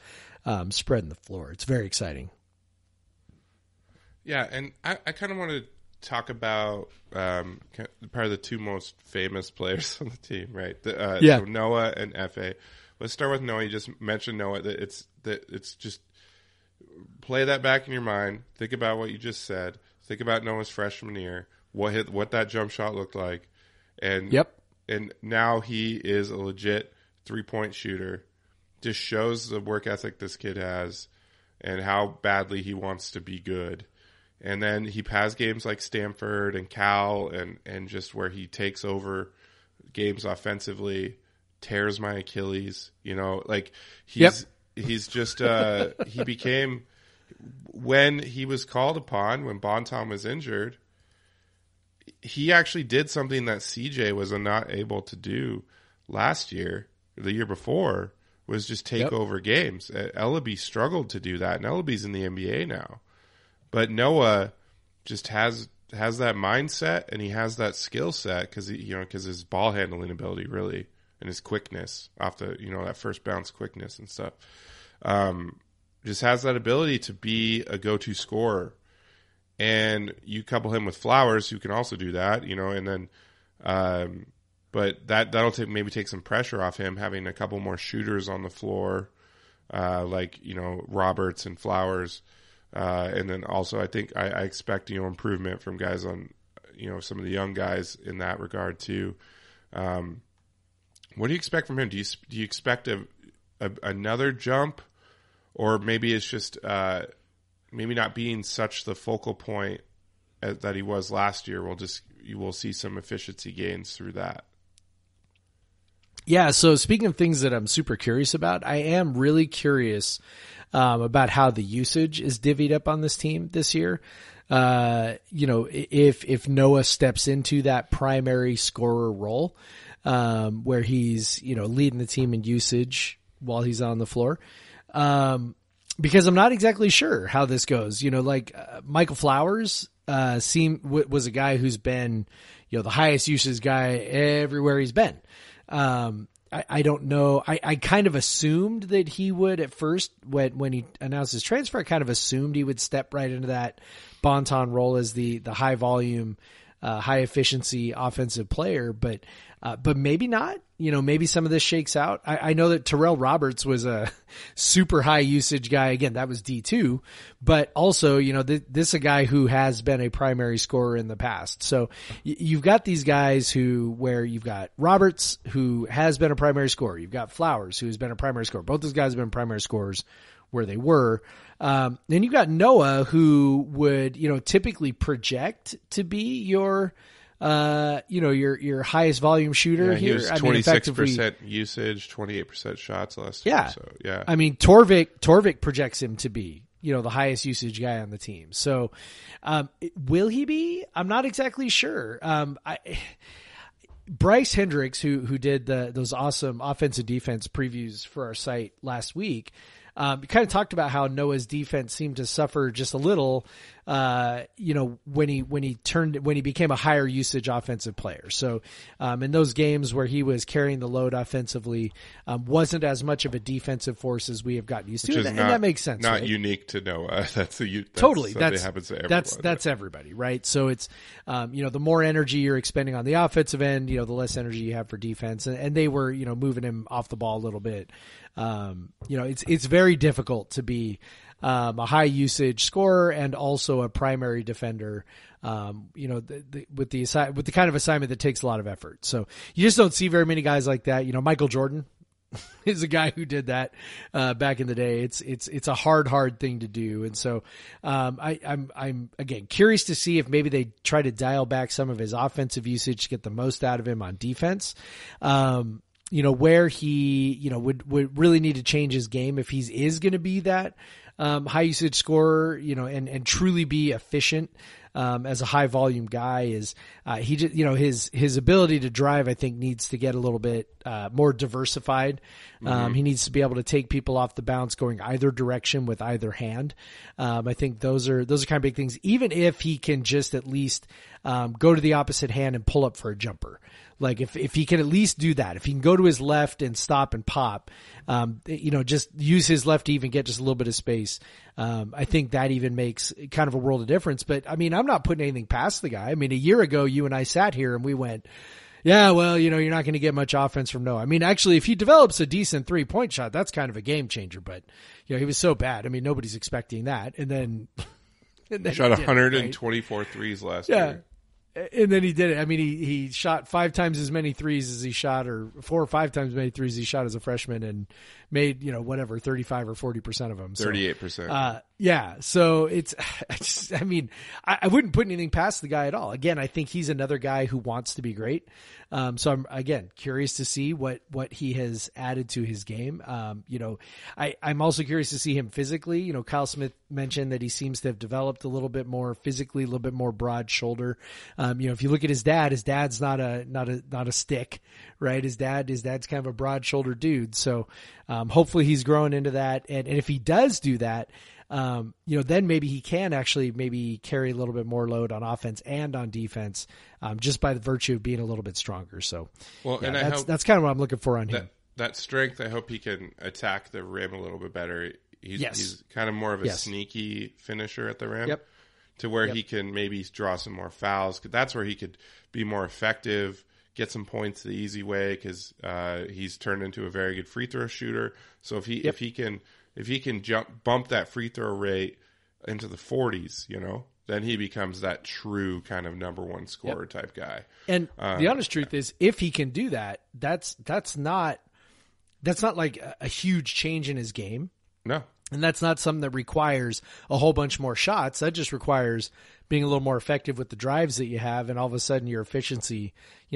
spreading the floor. It's very exciting. Yeah, and I kind of want to talk about probably the two most famous players on the team, right? So Noah and Efe. Let's start with Noah. You just mentioned Noah. That it's just play that back in your mind. Think about what you just said. Think about Noah's freshman year. What that jump shot looked like, and now he is a legit 3-point shooter. Just shows the work ethic this kid has, and how badly he wants to be good. And then he has games like Stanford and Cal and just where he takes over games offensively, tears my Achilles, he's just, he became, when he was called upon, when Bonton was injured, he actually did something that CJ was not able to do last year, the year before, was just take over games. Ellaby struggled to do that, and Ellaby's in the NBA now. But Noah just has that mindset, and he has that skill set because his ball handling ability really, and his quickness off the that first bounce quickness and stuff, just has that ability to be a go-to scorer. And you couple him with Flowers, who can also do that, and then, but that'll maybe take some pressure off him, having a couple more shooters on the floor, like Roberts and Flowers. And then also, I think I expect improvement from guys on some of the young guys in that regard too. What do you expect from him? Do you expect another jump, or maybe it's just maybe not being such the focal point that he was last year? You will see some efficiency gains through that. Yeah. So speaking of things that I'm super curious about, I am really curious about how the usage is divvied up on this team this year. If Noah steps into that primary scorer role, where he's, leading the team in usage while he's on the floor. Because I'm not exactly sure how this goes. Michael Flowers, was a guy who's been, the highest usage guy everywhere he's been. I don't know. I kind of assumed that he would at first when he announced his transfer. I kind of assumed he would step right into that Bonton role as the high volume, high efficiency offensive player, but maybe not. Maybe some of this shakes out. I know that Terrell Roberts was a super high usage guy. Again, that was D2, but also, this is a guy who has been a primary scorer in the past. So you've got these guys where you've got Roberts, who has been a primary scorer. You've got Flowers, who has been a primary scorer. Both those guys have been primary scorers where they were. Then you've got Noah, who would, typically project to be your highest volume shooter here. He was 26% usage, 28% shots last year. So, yeah. I mean, Torvik projects him to be, the highest usage guy on the team. So, will he be? I'm not exactly sure. Bryce Hendricks, who did those awesome offensive defense previews for our site last week, kind of talked about how Noah's defense seemed to suffer just a little, when he became a higher usage offensive player. So, in those games where he was carrying the load offensively, wasn't as much of a defensive force as we have gotten used to. And that makes sense. Not right? unique to Noah. Totally. That happens to everyone. That's everybody, right? So it's, the more energy you're expending on the offensive end, the less energy you have for defense. And they were, moving him off the ball a little bit. It's very difficult to be a high usage scorer and also a primary defender, with the kind of assignment that takes a lot of effort. So you just don't see very many guys like that. Michael Jordan is a guy who did that back in the day. It's a hard thing to do. And so I'm again curious to see if maybe they try to dial back some of his offensive usage to get the most out of him on defense. Where he, would really need to change his game if he is going to be that high usage scorer, and truly be efficient as a high volume guy is he just, his ability to drive, I think, needs to get a little bit more diversified. He needs to be able to take people off the bounce going either direction with either hand. I think those are kind of big things, even if he can just at least go to the opposite hand and pull up for a jumper. Like if he can at least do that, if he can go to his left and stop and pop, just use his left to even get just a little bit of space. I think that even makes kind of a world of difference. But I mean, I'm not putting anything past the guy. I mean, a year ago, you and I sat here and we went, yeah, well, you're not going to get much offense from Noah. I mean, actually, if he develops a decent 3-point shot, that's kind of a game changer. But, he was so bad. I mean, nobody's expecting that. And then he shot 124 threes last year. And then he did it. I mean, he shot 5 times as many threes as he shot, or 4 or 5 times as many threes as he shot as a freshman, and made 35 or 40% of them. 38%. Yeah. So I wouldn't put anything past the guy at all. Again, I think he's another guy who wants to be great. So I'm again curious to see what he has added to his game. I'm also curious to see him physically. Kyle Smith mentioned that he seems to have developed a little bit more physically, a little bit more broad shoulder. If you look at his dad's not a stick, right? His dad's kind of a broad shouldered dude. So, hopefully he's growing into that. And if he does do that, then maybe he can actually carry a little bit more load on offense and on defense, just by the virtue of being a little bit stronger. So, that's kind of what I'm looking for on him. That strength, I hope he can attack the rim a little bit better. He's kind of more of a sneaky finisher at the rim, to where he can maybe draw some more fouls. That's where he could be more effective, get some points the easy way, because he's turned into a very good free throw shooter. So if he can bump that free throw rate into the 40s, then he becomes that true kind of number one scorer type guy. And the honest truth is, if he can do that, that's not like a huge change in his game. No. And that's not something that requires a whole bunch more shots. That just requires being a little more effective with the drives that you have. And all of a sudden your efficiency,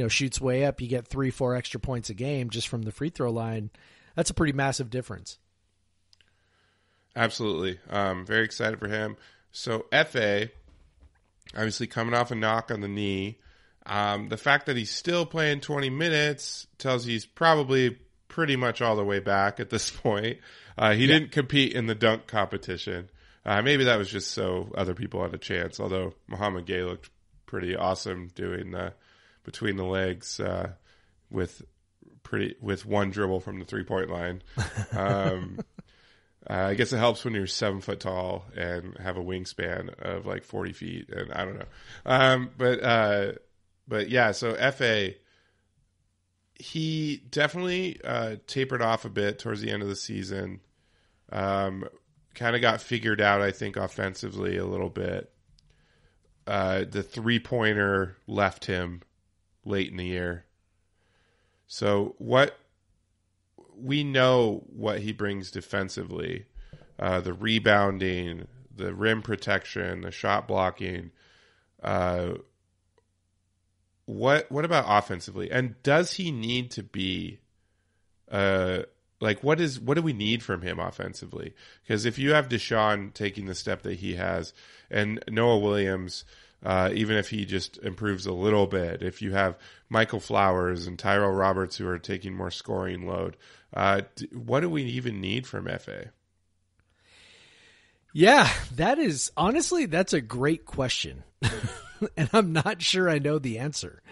shoots way up. You get 3-4 extra points a game just from the free throw line. That's a pretty massive difference. Absolutely. Very excited for him. So FA, obviously coming off a knock on the knee. The fact that he's still playing 20 minutes tells you he's probably pretty much all the way back at this point. He didn't compete in the dunk competition. Maybe that was just so other people had a chance, although Muhammad Gay looked pretty awesome doing between the legs with one dribble from the 3-point line. I guess it helps when you're 7 foot tall and have a wingspan of like 40 feet, and I don't know. But yeah, so FA, he definitely tapered off a bit towards the end of the season. Kind of got figured out, I think, offensively a little bit. The 3-pointer left him late in the year. So we know what he brings defensively, the rebounding, the rim protection, the shot blocking. What about offensively? And does he need to be what do we need from him offensively? Because if you have Deshaun taking the step that he has, and Noah Williams, even if he just improves a little bit, if you have Michael Flowers and Tyrell Roberts who are taking more scoring load, what do we even need from FA? Yeah, that's a great question. And I'm not sure I know the answer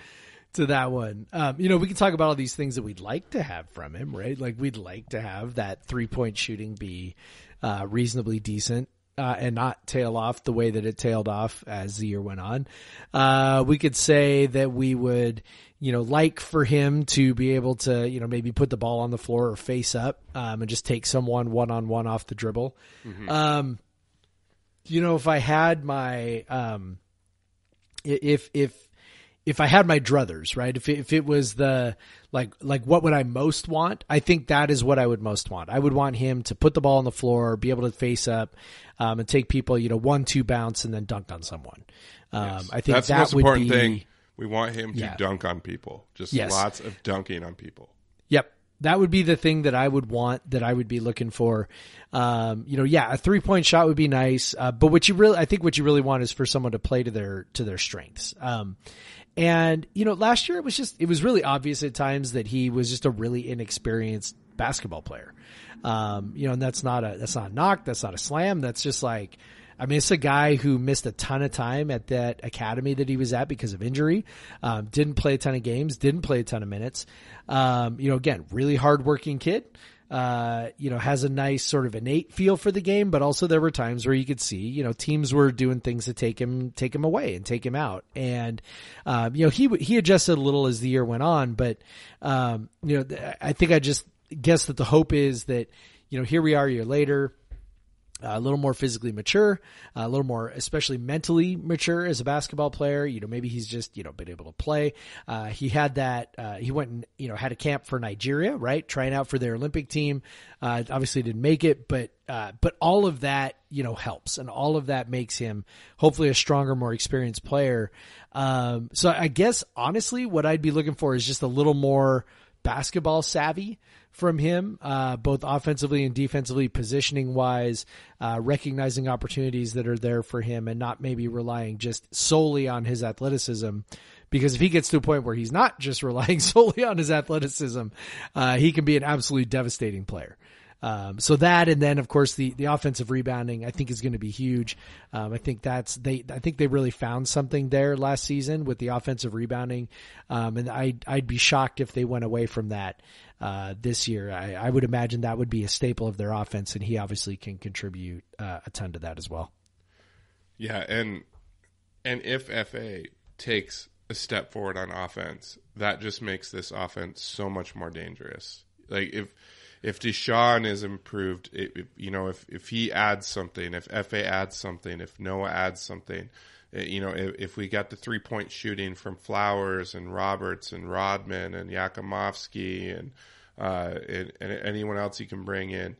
to that one. We can talk about all these things that we'd like to have from him, right? Like we'd like to have that 3-point shooting be reasonably decent. And not tail off the way that it tailed off as the year went on. We could say that we would, like for him to be able to, maybe put the ball on the floor or face up, and just take someone one-on-one off the dribble. Mm-hmm. If I had my, if I had my druthers, right? If it was the, like what would I most want? I think that is what I would most want. I would want him to put the ball on the floor, be able to face up, and take people, 1-2 bounce and then dunk on someone. Yes. I think that's the most important thing. We want him to dunk on people. Just lots of dunking on people. Yep. That would be the thing that I would want, that I would be looking for. A 3-point shot would be nice. But what you really want is for someone to play to their strengths. And last year it was really obvious at times that he was just a really inexperienced basketball player. And that's not a knock. That's not a slam. That's just like, it's a guy who missed a ton of time at that academy that he was at because of injury. Didn't play a ton of games, didn't play a ton of minutes. Again, really hardworking kid. Has a nice sort of innate feel for the game, but also there were times where you could see, teams were doing things to take him away and take him out. And, he adjusted a little as the year went on, but, I think I just guess that the hope is that, here we are a year later, a little more physically mature, a little more, especially mentally mature as a basketball player. Maybe he's just, been able to play. He had that, he went and, had a camp for Nigeria, right? Trying out for their Olympic team. Obviously didn't make it, but all of that, helps, and all of that makes him hopefully a stronger, more experienced player. So I guess honestly, what I'd be looking for is just a little more basketball savvy from him, both offensively and defensively, positioning wise, recognizing opportunities that are there for him and not maybe relying just solely on his athleticism. Because if he gets to a point where he's not just relying solely on his athleticism, he can be an absolutely devastating player. So that, and then of course the offensive rebounding, I think is going to be huge. I think they really found something there last season with the offensive rebounding. And I'd be shocked if they went away from that, this year. I would imagine that would be a staple of their offense, and he obviously can contribute a ton to that as well. Yeah. And if FA takes a step forward on offense, that just makes this offense so much more dangerous. Like if Deshaun is improved, if he adds something, if FA adds something, if Noah adds something, if we got the 3-point shooting from Flowers and Roberts and Rodman and Yakimovsky and anyone else you can bring in,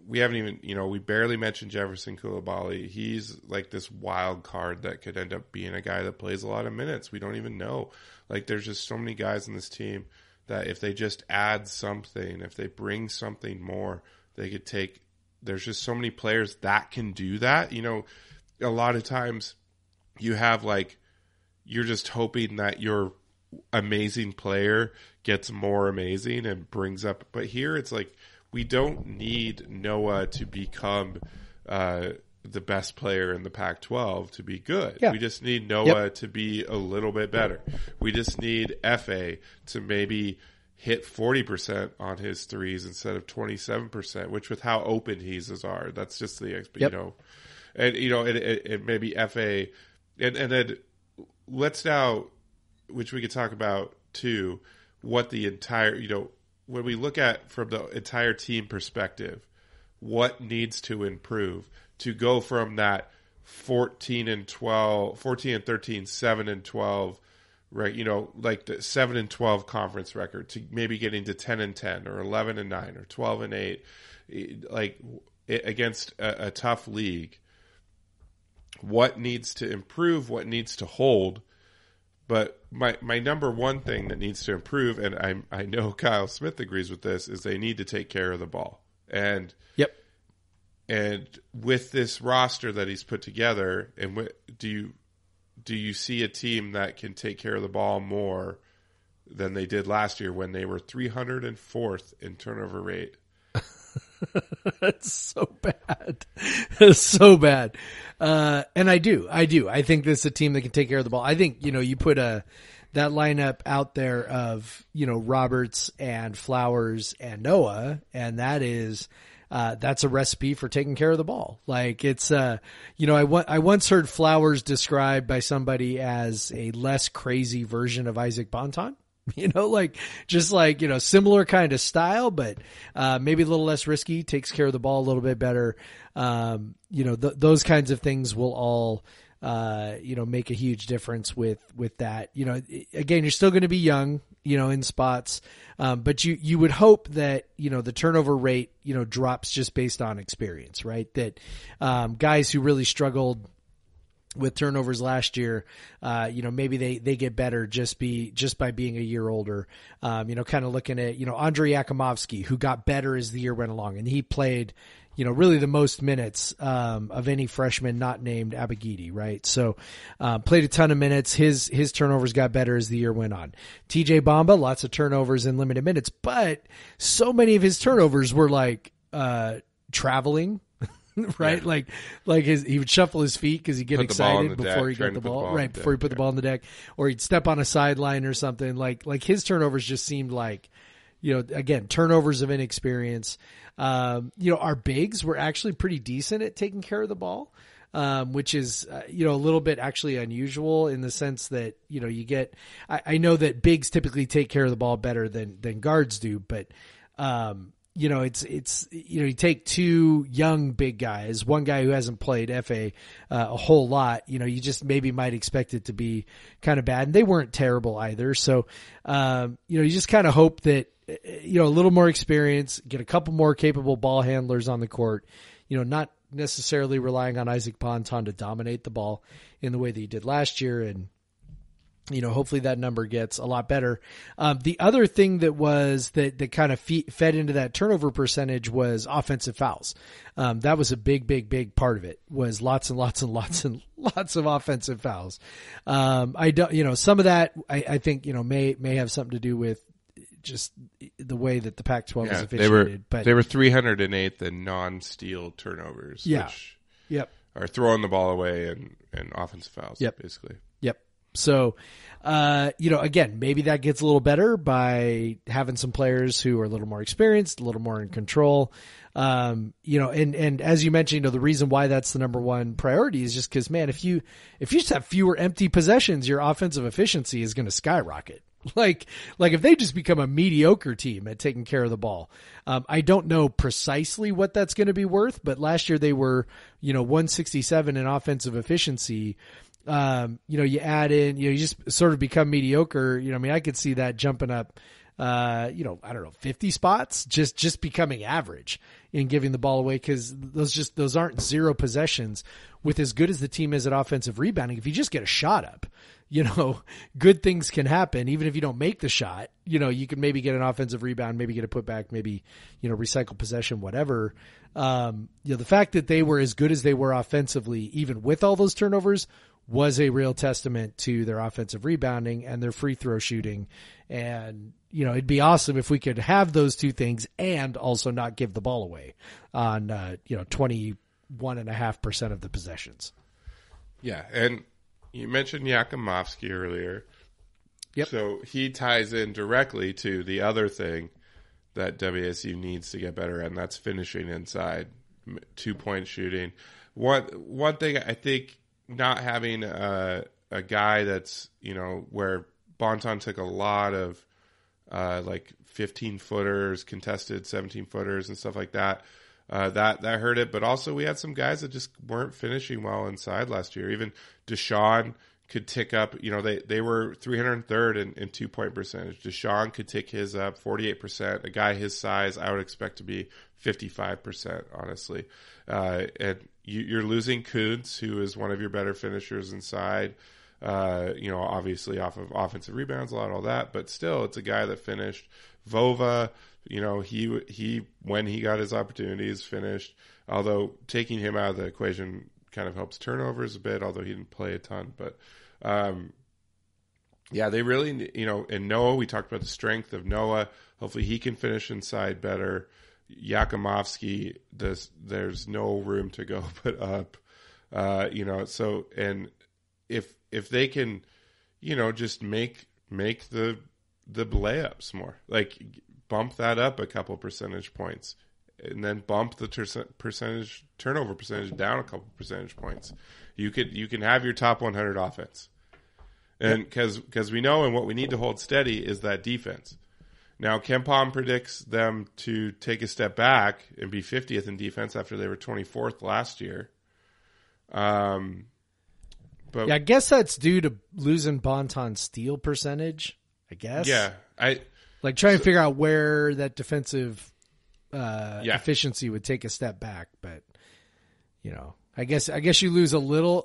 we haven't even, we barely mentioned Jefferson Coulibaly. He's like this wild card that could end up being a guy that plays a lot of minutes. We don't even know. Like, there's just so many guys in this team that if they just add something, if they bring something more, they could take. There's just so many players that can do that. A lot of times you have you're just hoping that your amazing player gets more amazing and brings up. But here it's like, we don't need Noah to become the best player in the Pac-12 to be good. Yeah. We just need Noah to be a little bit better. We just need FA to maybe hit 40% on his threes instead of 27%, which with how open he's are, that's just the, you know, and, you know, it maybe FA, and then let's now, which we could talk about too, what the entire, you know, when we look at from the entire team perspective, what needs to improve to go from that 14 and 13, 7 and 12, right? You know, like the 7 and 12 conference record to maybe getting to 10 and 10 or 11 and 9 or 12 and 8, like against a tough league. What needs to improve? What needs to hold? But my number one thing that needs to improve, and I know Kyle Smith agrees with this, is they need to take care of the ball. And and with this roster that he's put together, and do you see a team that can take care of the ball more than they did last year when they were 304th in turnover rate? That's so bad. It's so bad. And I do. I think this is a team that can take care of the ball. I think, you know, you put that lineup out there of, you know, Roberts and Flowers and Noah, and that is, that's a recipe for taking care of the ball. Like it's, you know, I once heard Flowers described by somebody as a less crazy version of Isaac Bonton. You know, like just like, you know, similar kind of style, but maybe a little less risky, takes care of the ball a little bit better. You know, those kinds of things will all, you know, make a huge difference with that. You know, again, you're still going to be young, you know, in spots, but you would hope that, you know, the turnover rate, you know, drops just based on experience, right? That guys who really struggled with turnovers last year, you know, maybe they get better just by being a year older. You know, kind of looking at, you know, Andrei Yakimovsky, who got better as the year went along, and he played, you know, really the most minutes of any freshman not named Abagidi, right? So played a ton of minutes. His turnovers got better as the year went on. TJ Bamba, lots of turnovers in limited minutes, but so many of his turnovers were like traveling. Right, yeah. like he would shuffle his feet because he'd get excited before he got the ball, right? Before he put the ball on the deck, or he'd step on a sideline or something. Like his turnovers just seemed like, you know, again, turnovers of inexperience. You know, our bigs were actually pretty decent at taking care of the ball, which is you know, a little bit actually unusual in the sense that, you know, you get. I know that bigs typically take care of the ball better than guards do, but. You know, it's, you know, you take two young big guys, one guy who hasn't played FA a whole lot, you know, you just maybe might expect it to be kind of bad, and they weren't terrible either. So, you know, you just kind of hope that, you know, a little more experience, get a couple more capable ball handlers on the court, you know, not necessarily relying on Isaac Bonton to dominate the ball in the way that he did last year. And, you know, hopefully that number gets a lot better. The other thing that kind of fed into that turnover percentage was offensive fouls. That was a big part of it, was lots and lots of offensive fouls. I don't, you know, some of that I think, you know, may have something to do with just the way that the Pac-12 is officiated. They were 308th in non-steal turnovers. Yeah. Which are throwing the ball away and offensive fouls. Yep. Basically. Yep. So, you know, again, maybe that gets a little better by having some players who are a little more experienced, a little more in control. You know, and as you mentioned, you know, the reason why that's the number one priority is just because, man, if you just have fewer empty possessions, your offensive efficiency is going to skyrocket. Like if they just become a mediocre team at taking care of the ball, I don't know precisely what that's going to be worth, but last year they were, you know, 167 in offensive efficiency. You know, you add in, you know, you just sort of become mediocre. You know, I mean, I could see that jumping up, you know, I don't know, 50 spots, just becoming average in giving the ball away. Cause those aren't zero possessions with as good as the team is at offensive rebounding. If you just get a shot up, you know, good things can happen. Even if you don't make the shot, you know, you can maybe get an offensive rebound, maybe get a putback, maybe, you know, recycle possession, whatever. You know, the fact that they were as good as they were offensively, even with all those turnovers, was a real testament to their offensive rebounding and their free throw shooting. And, you know, it'd be awesome if we could have those two things and also not give the ball away on, you know, 20 1.5% of the possessions. Yeah, and you mentioned Yakumovsky earlier. Yep. So he ties in directly to the other thing that WSU needs to get better at, and that's finishing inside, 2-point shooting. One thing I think, not having a guy that's, where Bonton took a lot of like 15-footers, contested 17-footers and stuff like that, that hurt it. But also we had some guys that just weren't finishing well inside last year. Even Deshaun could tick up. They were 303rd in 2-point percentage. Deshaun could tick his up 48%. A guy his size, I would expect to be 55%, honestly. And you're losing Kuntz, who is one of your better finishers inside. Obviously off of offensive rebounds, a lot of all that, but still, it's a guy that finished. Vova, he when he got his opportunities, finished. Although taking him out of the equation kind of helps turnovers a bit, although he didn't play a ton. But they really, and Noah, we talked about the strength of Noah. Hopefully he can finish inside better. Yakumovsky, there's no room to go but up. So, and if they can, just make the layups more, like bump that up a couple percentage points, and then bump the turnover percentage down a couple percentage points, you can have your top 100 offense. And because we know, and what we need to hold steady is that defense. Now, KenPom predicts them to take a step back and be 50th in defense after they were 24th last year. But yeah, I guess that's due to losing Bonton's steal percentage, I guess. Yeah. Trying to figure out where that defensive efficiency would take a step back. But, I guess you lose a little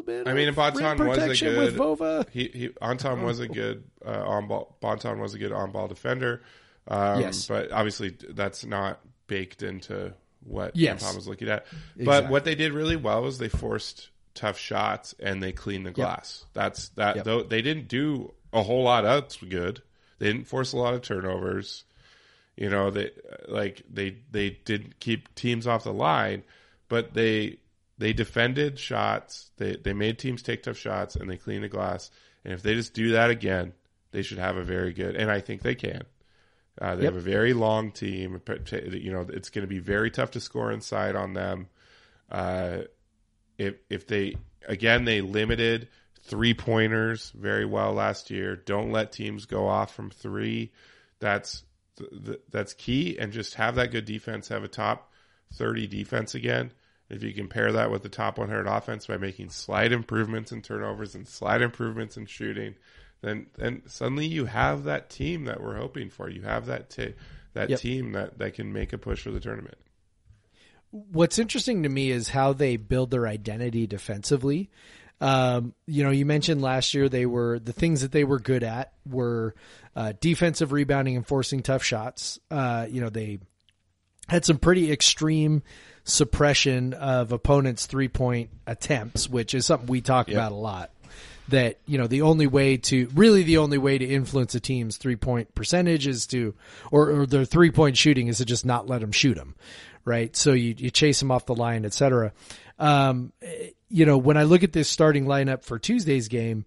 bit. I mean, Bonton was a good with Vova. Anton was a good on-ball. Bonton was a good on-ball defender. Yes. But obviously that's not baked into what KenPom was looking at. But exactly. What they did really well was they forced tough shots and they cleaned the glass. Though they didn't do a whole lot else good. They didn't force a lot of turnovers. They didn't keep teams off the line, but they defended shots. They made teams take tough shots and they cleaned the glass. And if they just do that again, they should have a very good, and I think they can. They have a very long team. It's going to be very tough to score inside on them. If they limited 3-pointers very well last year. Don't let teams go off from 3. That's key. And just have that good defense. Have a top 30 defense again. If you compare that with the top 100 offense by making slight improvements in turnovers and slight improvements in shooting, then suddenly you have that team that we're hoping for. You have that team that can make a push for the tournament. What's interesting to me is how they build their identity defensively. You mentioned last year the things that they were good at were defensive rebounding and forcing tough shots. They had some pretty extreme suppression of opponents' 3-point attempts, which is something we talk about a lot. That, the only way to influence a team's 3-point percentage is or their 3-point shooting is to just not let them shoot them. Right. So you chase them off the line, et cetera. When I look at this starting lineup for Tuesday's game,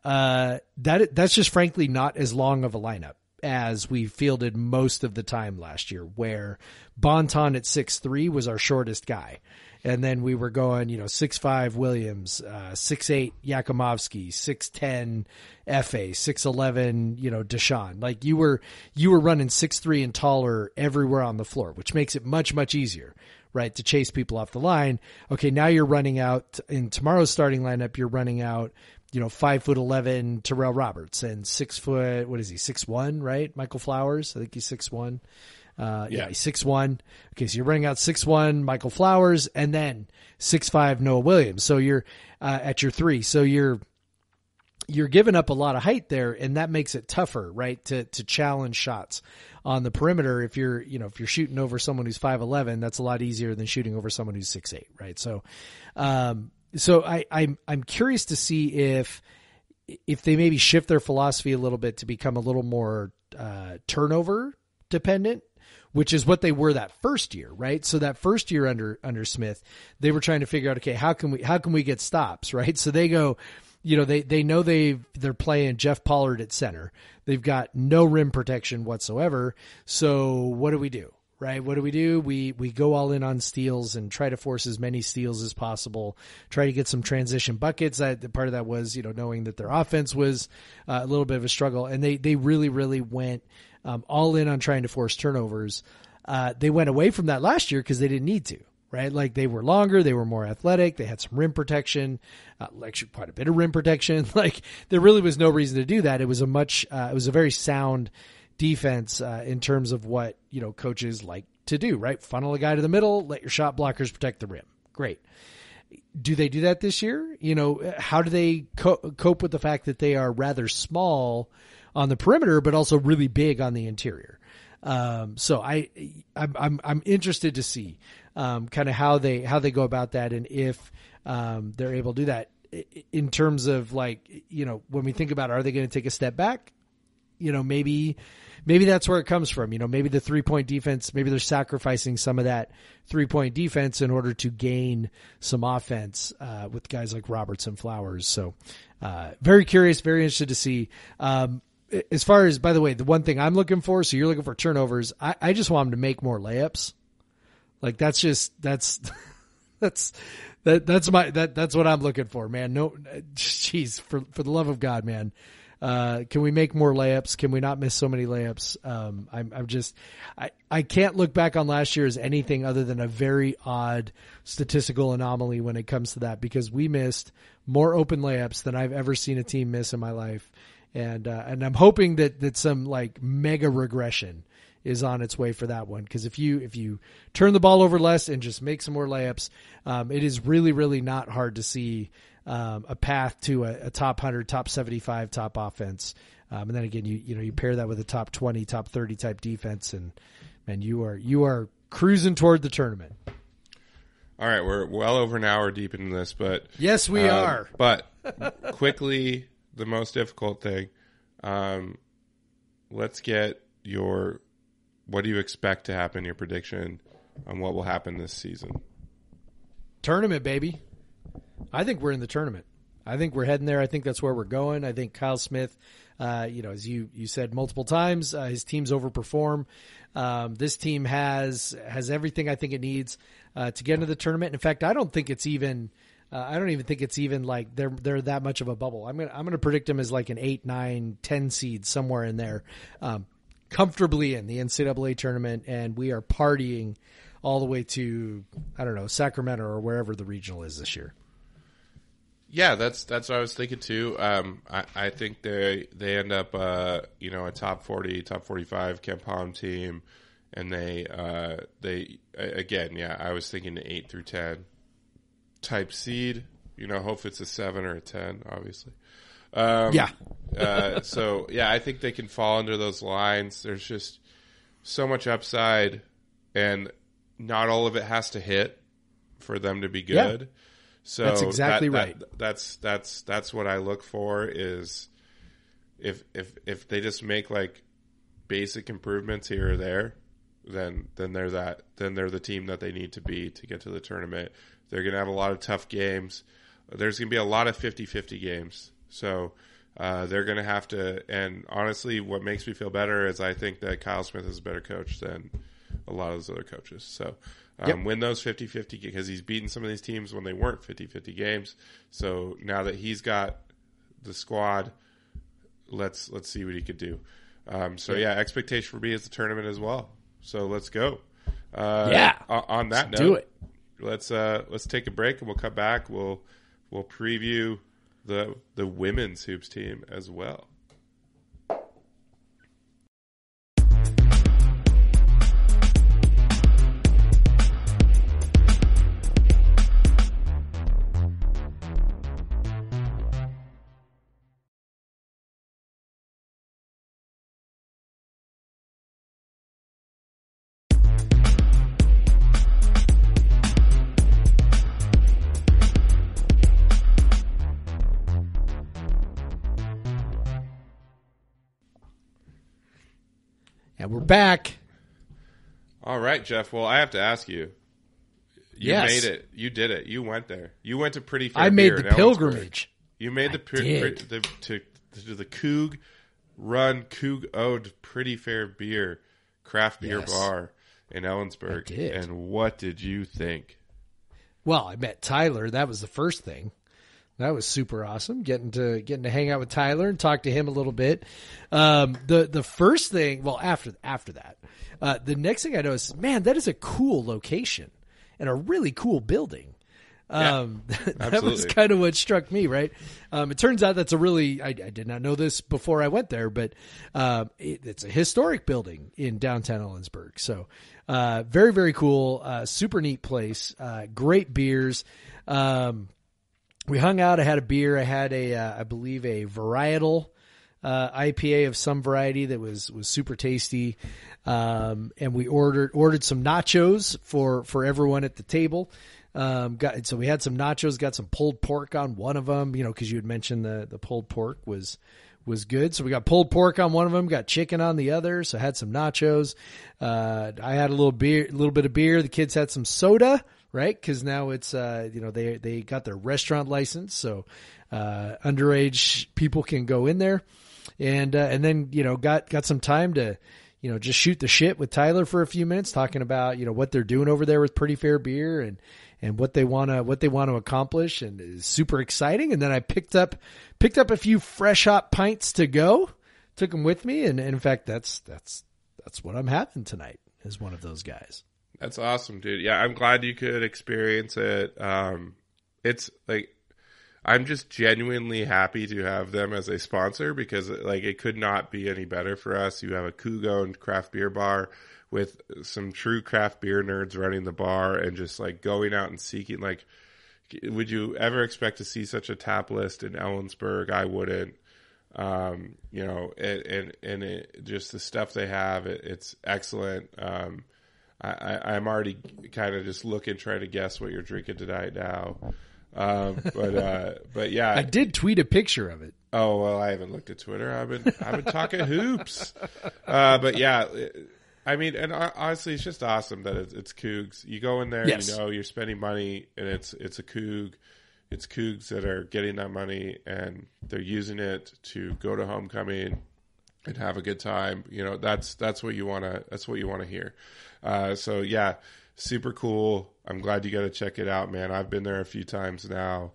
that's just frankly not as long of a lineup as we fielded most of the time last year, where Bonton at 6'3" was our shortest guy. And then we were going, 6'5" Williams, 6'8" Yakumovsky, 6'10" Fa, 6'11", Deshaun. Like you were running 6'3" and taller everywhere on the floor, which makes it much, much easier, right, to chase people off the line. Okay, now you're running out in tomorrow's starting lineup. You're running out, 5'11" Terrell Roberts and 6 foot. What is he? 6'1", right? Michael Flowers. I think he's 6'1". He's 6'1". Okay, so you're running out 6'1" Michael Flowers and then 6'5" Noah Williams. So you're at your 3. So you're giving up a lot of height there, and that makes it tougher, right, to challenge shots on the perimeter. If you're shooting over someone who's 5'11", that's a lot easier than shooting over someone who's 6'8", right? So I'm curious to see if they maybe shift their philosophy a little bit to become a little more turnover dependent, which is what they were that first year, right? So that first year under Smith, they were trying to figure out, okay, how can we get stops, right? So they go, they know they're playing Jeff Pollard at center. They've got no rim protection whatsoever. So what do we do? Right? What do? We go all in on steals and try to force as many steals as possible, try to get some transition buckets. Part of that was, knowing that their offense was a little bit of a struggle, and they really, really went all in on trying to force turnovers. They went away from that last year because they didn't need to, right? Like, they were longer, they were more athletic, they had some rim protection, actually quite a bit of rim protection. Like, there really was no reason to do that. It was a very sound defense in terms of what coaches like to do, right? Funnel a guy to the middle, let your shot blockers protect the rim. Great. Do they do that this year? How do they cope with the fact that they are rather small on the perimeter, but also really big on the interior? So I'm interested to see kind of how they go about that, and if they're able to do that in terms of, like, when we think about, are they going to take a step back? Maybe that's where it comes from. Maybe the 3-point defense, maybe they're sacrificing some of that 3-point defense in order to gain some offense with guys like Roberts and Flowers. So very curious, very interested to see. As far as, by the way, the one thing I'm looking for, so you're looking for turnovers. I just want them to make more layups. Like, that's what I'm looking for, man. No, jeez, for the love of God, man. Can we make more layups? Can we not miss so many layups? I can't look back on last year as anything other than a very odd statistical anomaly when it comes to that, because we missed more open layups than I've ever seen a team miss in my life. And I'm hoping that some, like, mega regression is on its way for that one. Cause if you turn the ball over less and just make some more layups, it is really, really not hard to see a path to a top 100, top 75, top offense. And then again, you pair that with a top 20, top 30 type defense, and you are cruising toward the tournament. All right. We're well over an hour deep into this, but yes, we are. But quickly, the most difficult thing, let's get what do you expect to happen, your prediction on what will happen this season? Tournament, baby. I think we're in the tournament. I think we're heading there. I think that's where we're going. I think Kyle Smith, as you said multiple times, his teams overperform. This team has everything I think it needs to get into the tournament. In fact, I don't even think it's even like they're that much of a bubble. I'm gonna predict them as like an 8, 9, 10 seed, somewhere in there, comfortably in the NCAA tournament, and we are partying all the way to, I don't know, Sacramento or wherever the regional is this year. Yeah, that's what I was thinking too. I think they end up a top 40, top 45 KenPom team, and they again, yeah, I was thinking an 8 through 10 type seed. Hope it's a 7 or a 10, obviously. So yeah, I think they can fall under those lines. There's just so much upside, and not all of it has to hit for them to be good. Yeah. So that's exactly right. That's what I look for, is if they just make like basic improvements here or there, then they're the team that they need to be to get to the tournament. They're going to have a lot of tough games. There's going to be a lot of 50-50 games. So they're going to have to, and honestly, what makes me feel better is I think that Kyle Smith is a better coach than a lot of those other coaches. So win those 50-50, because he's beaten some of these teams when they weren't 50-50 games. So now that he's got the squad, let's see what he could do. Expectation for me is the tournament as well. So let's go. On that note, do it. Let's take a break, and we'll come back. We'll preview the women's hoops team as well. And we're back. All right, Jeff. Well, I have to ask you. You Yes. made it. You did it. You went there. You went to Pretty Fair I made Beer the in Ellensburg. pilgrimage. You made to the Coug run, Coug owned Pretty Fair Beer craft beer bar in Ellensburg. I did. And what did you think? Well, I met Tyler. That was the first thing. That was super awesome. Getting to hang out with Tyler and talk to him a little bit. The first thing, well, after that, the next thing I noticed, man, that is a cool location and a really cool building. That was kind of what struck me, right? It turns out that's I did not know this before I went there, but it's a historic building in downtown Ellensburg. So very, very cool, super neat place, great beers. We hung out. I had a beer. I had I believe a varietal IPA of some variety that was super tasty. And we ordered some nachos for everyone at the table. So we had some nachos, got some pulled pork on one of them, cause you had mentioned the pulled pork was good. So we got pulled pork on one of them, got chicken on the other. So I had some nachos. I had a little bit of beer. The kids had some soda, right? Cause now it's, they got their restaurant license. So, underage people can go in there and then, got some time to, just shoot the shit with Tyler for a few minutes, talking about, what they're doing over there with Pretty Fair Beer and what they want to accomplish, and it's super exciting. And then I picked up a few fresh hop pints to go, took them with me. And in fact, that's what I'm having tonight is one of those guys. That's awesome, dude. Yeah. I'm glad you could experience it. It's like, I'm just genuinely happy to have them as a sponsor because it could not be any better for us. You have a Coug-owned craft beer bar with some true craft beer nerds running the bar and just going out and seeking, would you ever expect to see such a tap list in Ellensburg? I wouldn't. Just the stuff they have, it's excellent. I'm already kind of just trying to guess what you're drinking tonight now. But yeah, I did tweet a picture of it. Oh, well, I haven't looked at Twitter. I've been talking hoops. But yeah, I mean, and honestly, it's just awesome that it's Cougs. You go in there, yes. You're spending money, and it's a Coug. It's Cougs that are getting that money, and they're using it to go to homecoming and have a good time. That's what you want to. That's what you want to hear. So yeah, super cool. I'm glad you got to check it out, man. I've been there a few times now.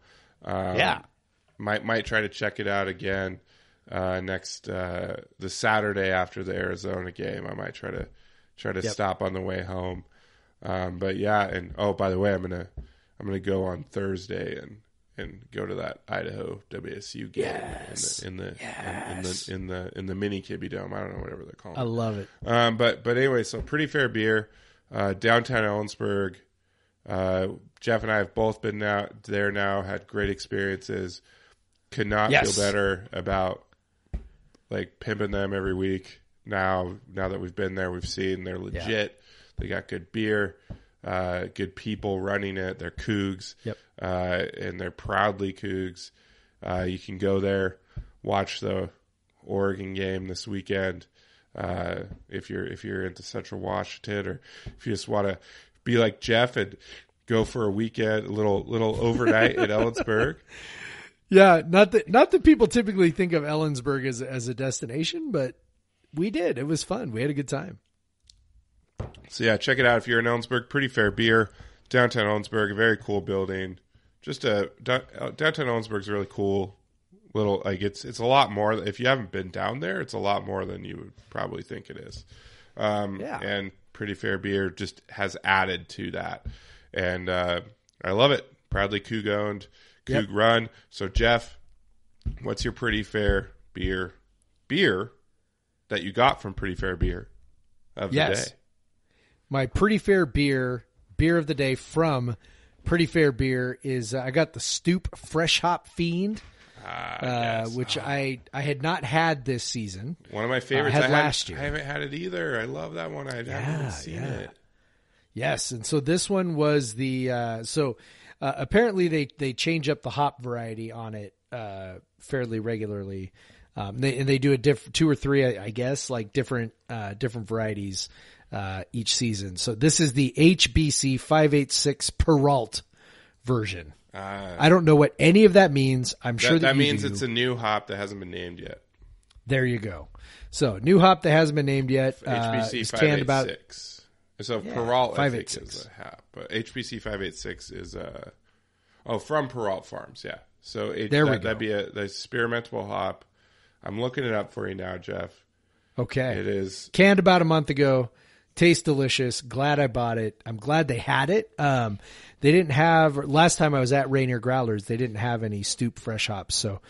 Might try to check it out again next the Saturday after the Arizona game. I might try to stop on the way home. But yeah, and by the way, I'm gonna go on Thursday and go to that Idaho WSU game in the mini Kibby Dome. I don't know, whatever they're calling it. I love it. But anyway, so Pretty Fair Beer, downtown Ellensburg. Jeff and I have both been there now, had great experiences. Could not feel better about pimping them every week. Now that we've been there, we've seen they're legit. Yeah. They got good beer, good people running it. They're Cougs, and they're proudly Cougs. You can go there, watch the Oregon game this weekend. If you're into Central Washington, or if you just want to be like Jeff and go for a weekend, a little overnight in Ellensburg. Yeah, not that people typically think of Ellensburg as a destination, but we did. It was fun. We had a good time. So yeah, check it out if you're in Ellensburg. Pretty Fair Beer, downtown Ellensburg, a very cool building. Downtown Ellensburg is really cool. It's a lot more. If you haven't been down there, it's a lot more than you would probably think it is. And Pretty Fair Beer just has added to that. And I love it. Proudly Coug-owned, Coug run. So, Jeff, what's your Pretty Fair beer that you got from Pretty Fair Beer of the day? My Pretty Fair beer of the day from Pretty Fair Beer is I got the Stoop Fresh Hop Fiend. Which I had not had this season. One of my favorites. I had last year. I haven't had it either. I love that one. I haven't even seen it. Yes, and so this one was apparently they change up the hop variety on it fairly regularly. They do 2 or 3, I guess, different varieties each season. So this is the HBC 586 Peralt version. I don't know what any of that means. I'm sure that means do. It's a new hop that hasn't been named yet. There you go. So new hop that hasn't been named yet. HBC 586. So Peralt, 586. I think, is a hop. But HBC 586 is from Peralt Farms, yeah. So that'd be the experimental hop. I'm looking it up for you now, Jeff. Okay. It is canned about a month ago. Tastes delicious. Glad I bought it. I'm glad they had it. They didn't have, last time I was at Rainier Growlers, they didn't have any Stoop fresh hops. So,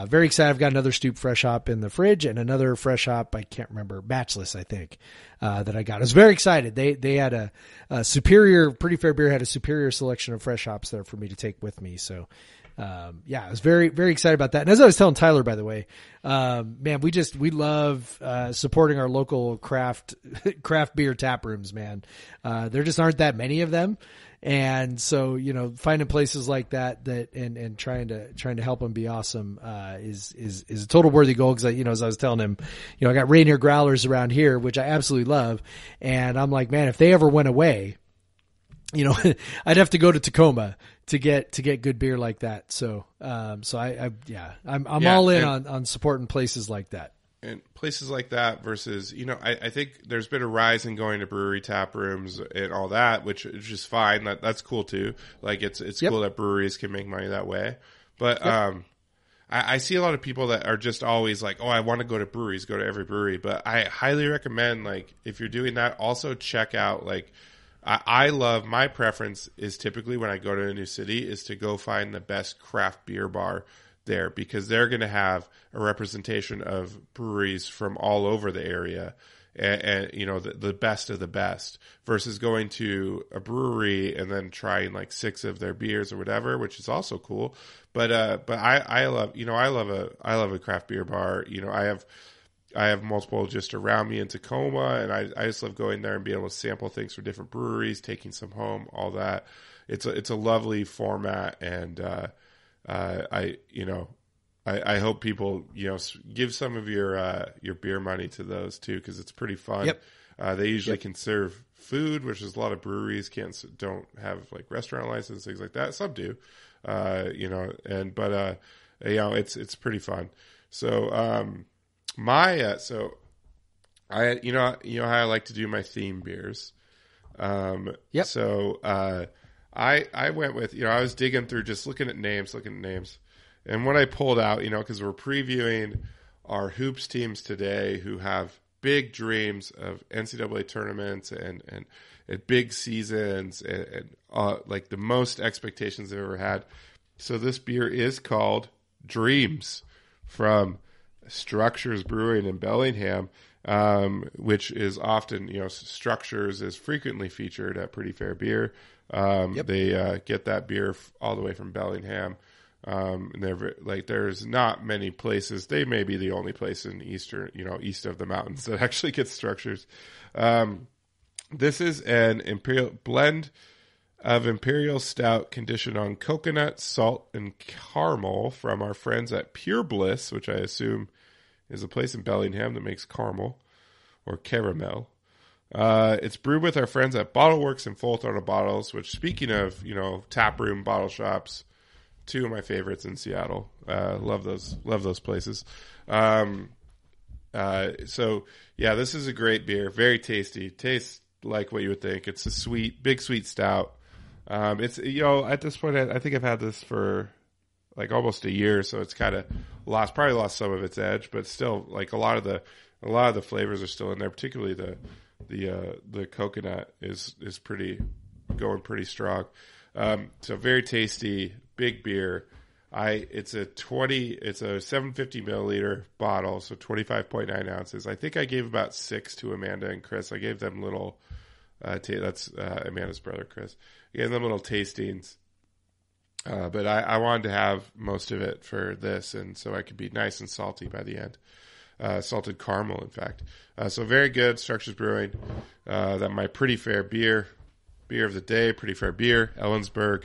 very excited. I've got another Stoop fresh hop in the fridge and another fresh hop. I can't remember, Matchless, I think, that I got. I was very excited. They had a superior, Pretty Fair Beer had a superior selection of fresh hops there for me to take with me. So, I was very, very excited about that. And as I was telling Tyler, by the way, man, we love, supporting our local craft beer tap rooms, man. There just aren't that many of them. And so, finding places like that and trying to help them be awesome, is a total worthy goal. Cause as I was telling him, I got Rainier Growlers around here, which I absolutely love. And I'm like, man, if they ever went away, I'd have to go to Tacoma to get good beer like that. So, I'm all in on supporting places like that. And places like that versus, I think there's been a rise in going to brewery tap rooms and all that, which is just fine. That's cool too. Like it's cool that breweries can make money that way. But, I see a lot of people that are just always like, oh, I want to go to breweries, go to every brewery. But I highly recommend, like, if you're doing that, also check out, like, I love, my preference is typically when I go to a new city is to go find the best craft beer bar there, because they're going to have a representation of breweries from all over the area and the best of the best, versus going to a brewery and then trying like 6 of their beers or whatever, which is also cool. But I love, I love a craft beer bar. I have multiple just around me in Tacoma, and I just love going there and being able to sample things from different breweries, taking some home, all that. It's a lovely format, and I hope people give some of your beer money to those too, because it's pretty fun. Yep. They usually can serve food, which is a lot of breweries don't have like restaurant license, things like that. Some do, it's pretty fun. So so I how I like to do my theme beers. Yep. So I went with, I was digging through, just looking at names. And what I pulled out, because we're previewing our hoops teams today who have big dreams of NCAA tournaments and big seasons and like the most expectations they've ever had. So this beer is called Dreams from Structures Brewing in Bellingham, which is often, Structures is frequently featured at Pretty Fair Beer. They get that beer all the way from Bellingham. And there's not many places. They may be the only place in east of the mountains that actually gets Structures. This is an imperial blend of imperial stout conditioned on coconut, salt, and caramel from our friends at Pure Bliss, which I assume is a place in Bellingham that makes caramel or caramel. It's brewed with our friends at Bottle Works and Full Throttle Bottles, which, speaking of, tap room bottle shops, 2 of my favorites in Seattle. Love those places. This is a great beer. Very tasty. Tastes like what you would think. It's a big sweet stout. It's, at this point, I think I've had this for like almost a year, so it's kind of probably lost some of its edge, but still, like a lot of the flavors are still in there. Particularly the coconut is going pretty strong. So very tasty, big beer. It's a 750 milliliter bottle, so 25.9 ounces. I think I gave about 6 to Amanda and Chris. I gave them little. That's Amanda's brother, Chris. I gave them little tastings. But I wanted to have most of it for this, and so I could be nice and salty by the end. Salted caramel, in fact. So very good. Structures Brewing. That my Pretty Fair beer of the day. Pretty Fair Beer, Ellensburg.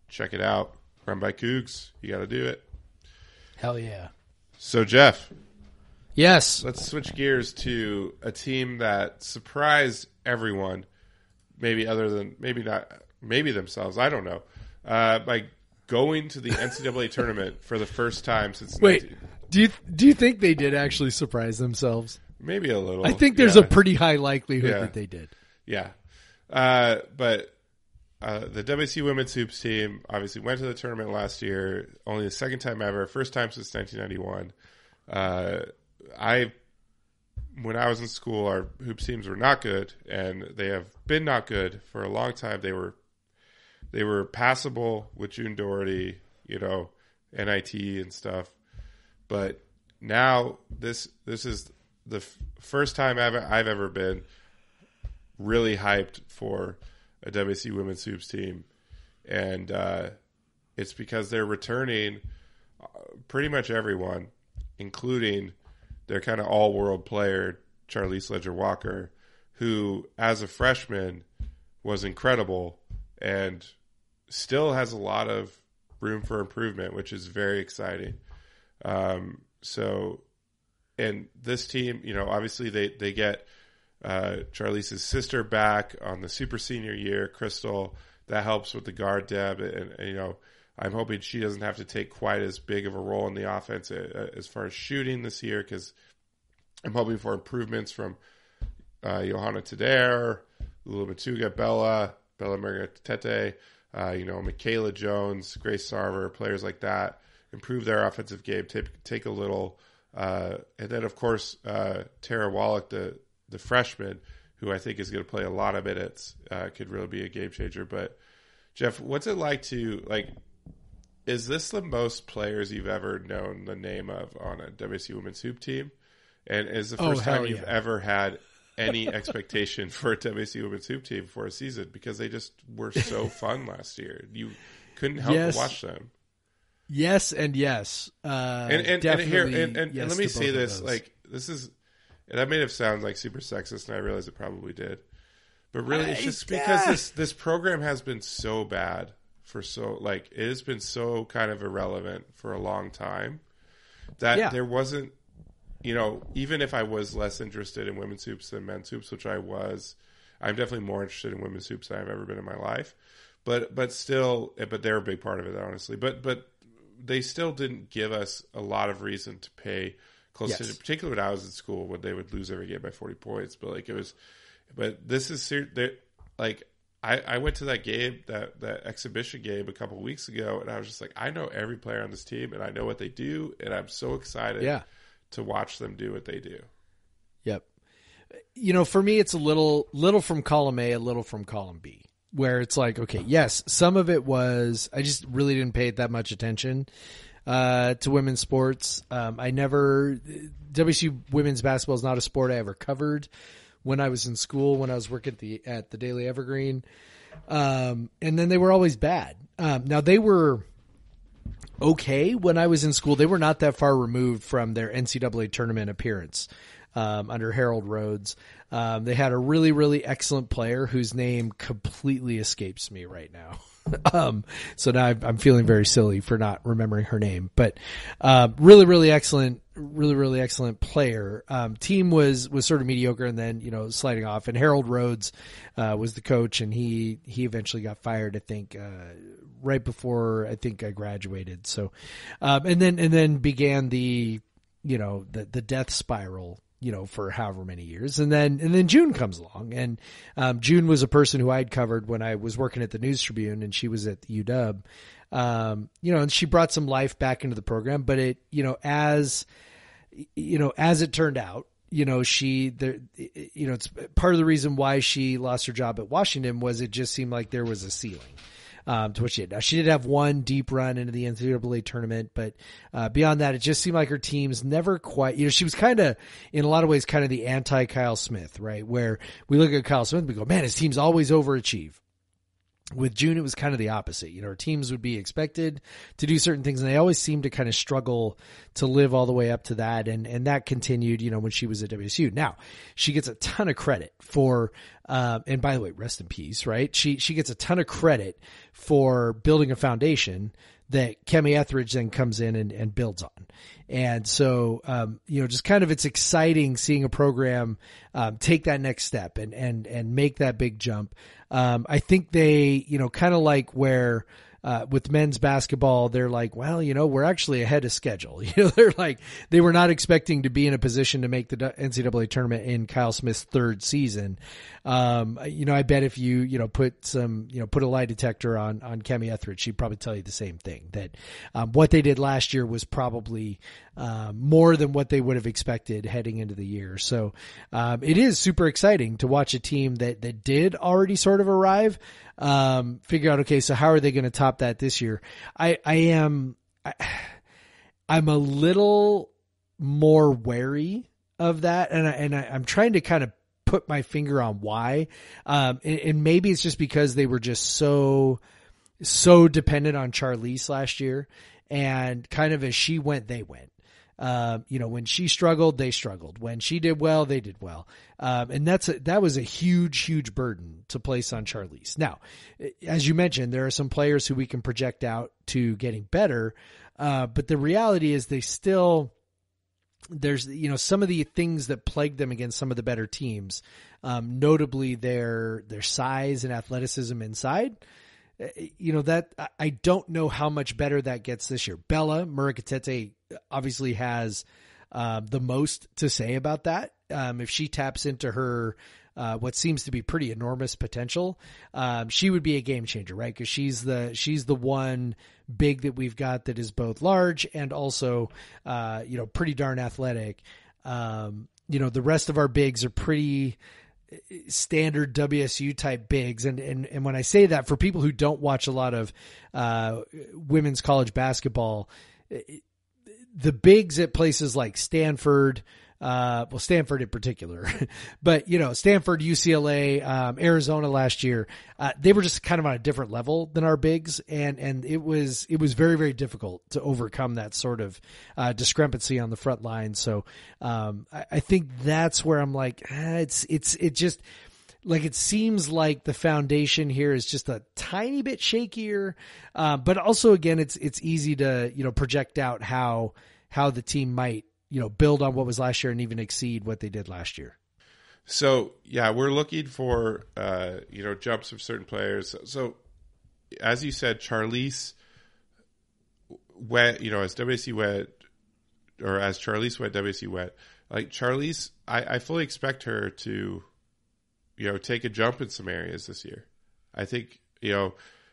Check it out. Run by Cougs. You got to do it. Hell yeah. So Jeff. Yes. Let's switch gears to a team that surprised everyone, maybe themselves. I don't know. By going to the NCAA tournament for the first time since. Wait, do you think they did actually surprise themselves? Maybe a little. I think there's a pretty high likelihood that they did. Yeah, but the WSU women's hoops team obviously went to the tournament last year. Only the second time ever, first time since 1991. When I was in school, our hoops teams were not good, and they have been not good for a long time. They were passable with June Doherty, NIT and stuff. But now this is the first time I've ever been really hyped for a WSU women's hoops team, and it's because they're returning pretty much everyone, including their kind of all-world player, Charlize Ledger-Walker, who, as a freshman, was incredible and still has a lot of room for improvement, which is very exciting. And this team, obviously they get Charlize's sister back on the super senior year, Crystal. That helps with the guard depth, and I'm hoping she doesn't have to take quite as big of a role in the offense as far as shooting this year, because I'm hoping for improvements from Johanna Tadare, Lula Matuga, Bella Margaretete, Michaela Jones, Grace Sarver, players like that, improve their offensive game, take a little, and then of course Tara Wallach, the freshman, who I think is going to play a lot of minutes, could really be a game changer. But Jeff, what's it like is this the most players you've ever known the name of on a WSU women's hoop team? And is the first time you've ever had any expectation for a WSU women's hoop team for a season, because they just were so fun last year. You couldn't help but watch them. Yes and yes. And let me say this, that may have sounded like super sexist, and I realize it probably did. But really, it's just because this program has been so bad it has been so kind of irrelevant for a long time that there wasn't, even if I was less interested in women's hoops than men's hoops, which I was, I'm definitely more interested in women's hoops than I've ever been in my life. But they're a big part of it, honestly. But they still didn't give us a lot of reason to pay close attention, particularly when I was in school, when they would lose every game by 40 points. But this is I went to that game, that exhibition game a couple of weeks ago, and I was just like, I know every player on this team, and I know what they do, and I'm so excited to watch them do what they do. Yep. For me, it's a little from column A, a little from column B, where it's like, okay, yes, some of it was, I just really didn't pay that much attention to women's sports. WSU women's basketball is not a sport I ever covered when I was in school, when I was working at the Daily Evergreen. And then they were always bad. Now they were okay when I was in school. They were not that far removed from their NCAA tournament appearance under Harold Rhodes. They had a really, really excellent player whose name completely escapes me right now. So now I'm feeling very silly for not remembering her name, but really, really excellent player. Team was sort of mediocre, and then sliding off. And Harold Rhodes was the coach, and he eventually got fired, I think, right before I think I graduated. So, and then began the death spiral, for however many years. And then June comes along, and June was a person who I'd covered when I was working at the News Tribune, and she was at the UW. And she brought some life back into the program, but as it turned out, it's part of the reason why she lost her job at Washington was it just seemed like there was a ceiling to what she did. Now, she did have one deep run into the NCAA tournament, but beyond that, it just seemed like her teams never quite, she was kind of, in a lot of ways, kind of the anti-Kyle Smith, right? Where we look at Kyle Smith and we go, man, his teams always overachieve. With June, it was kind of the opposite. Her teams would be expected to do certain things, and they always seemed to kind of struggle to live all the way up to that. And that continued, when she was at WSU. Now, she gets a ton of credit for, and by the way, rest in peace, right? She gets a ton of credit for building a foundation that Kemi Etheridge then comes in and builds on. And so, just kind of, it's exciting seeing a program, take that next step and make that big jump. I think they, kind of like where, with men's basketball, they're like, well, we're actually ahead of schedule. They're like, they were not expecting to be in a position to make the NCAA tournament in Kyle Smith's third season. I bet if you, put a lie detector on Kemi Etheridge, she'd probably tell you the same thing, that, what they did last year was probably, more than what they would have expected heading into the year. So, it is super exciting to watch a team that did already sort of arrive, figure out, okay, so how are they going to top that this year? I'm a little more wary of that. And I'm trying to kind of put my finger on why. And maybe it's just because they were just so dependent on Charlize last year, and kind of as she went, they went. When she struggled, they struggled. When she did well, they did well. And that was a huge burden to place on Charlize. Now, as you mentioned, there are some players who we can project out to getting better. But the reality is there's some of the things that plague them against some of the better teams, notably their size and athleticism inside. That I don't know how much better that gets this year. Bella Murikatete obviously has the most to say about that. If she taps into her what seems to be pretty enormous potential, she would be a game changer, right? Because she's the one big that we've got that is both large and also pretty darn athletic. The rest of our bigs are pretty standard WSU type bigs. And when I say that, for people who don't watch a lot of women's college basketball, the bigs at places like Stanford, Stanford in particular, but Stanford, UCLA, Arizona last year, they were just kind of on a different level than our bigs. And it was very, very difficult to overcome that sort of, discrepancy on the front line. So, I think that's where I'm like, it just like, it seems like the foundation here is just a tiny bit shakier. But also again, it's easy to, project out how the team might, build on what was last year and even exceed what they did last year. So, yeah, we're looking for, jumps of certain players. So, as you said, Charlize went, as WSU went, or as Charlize went, WSU went. Like, Charlize, I fully expect her to, take a jump in some areas this year. I think,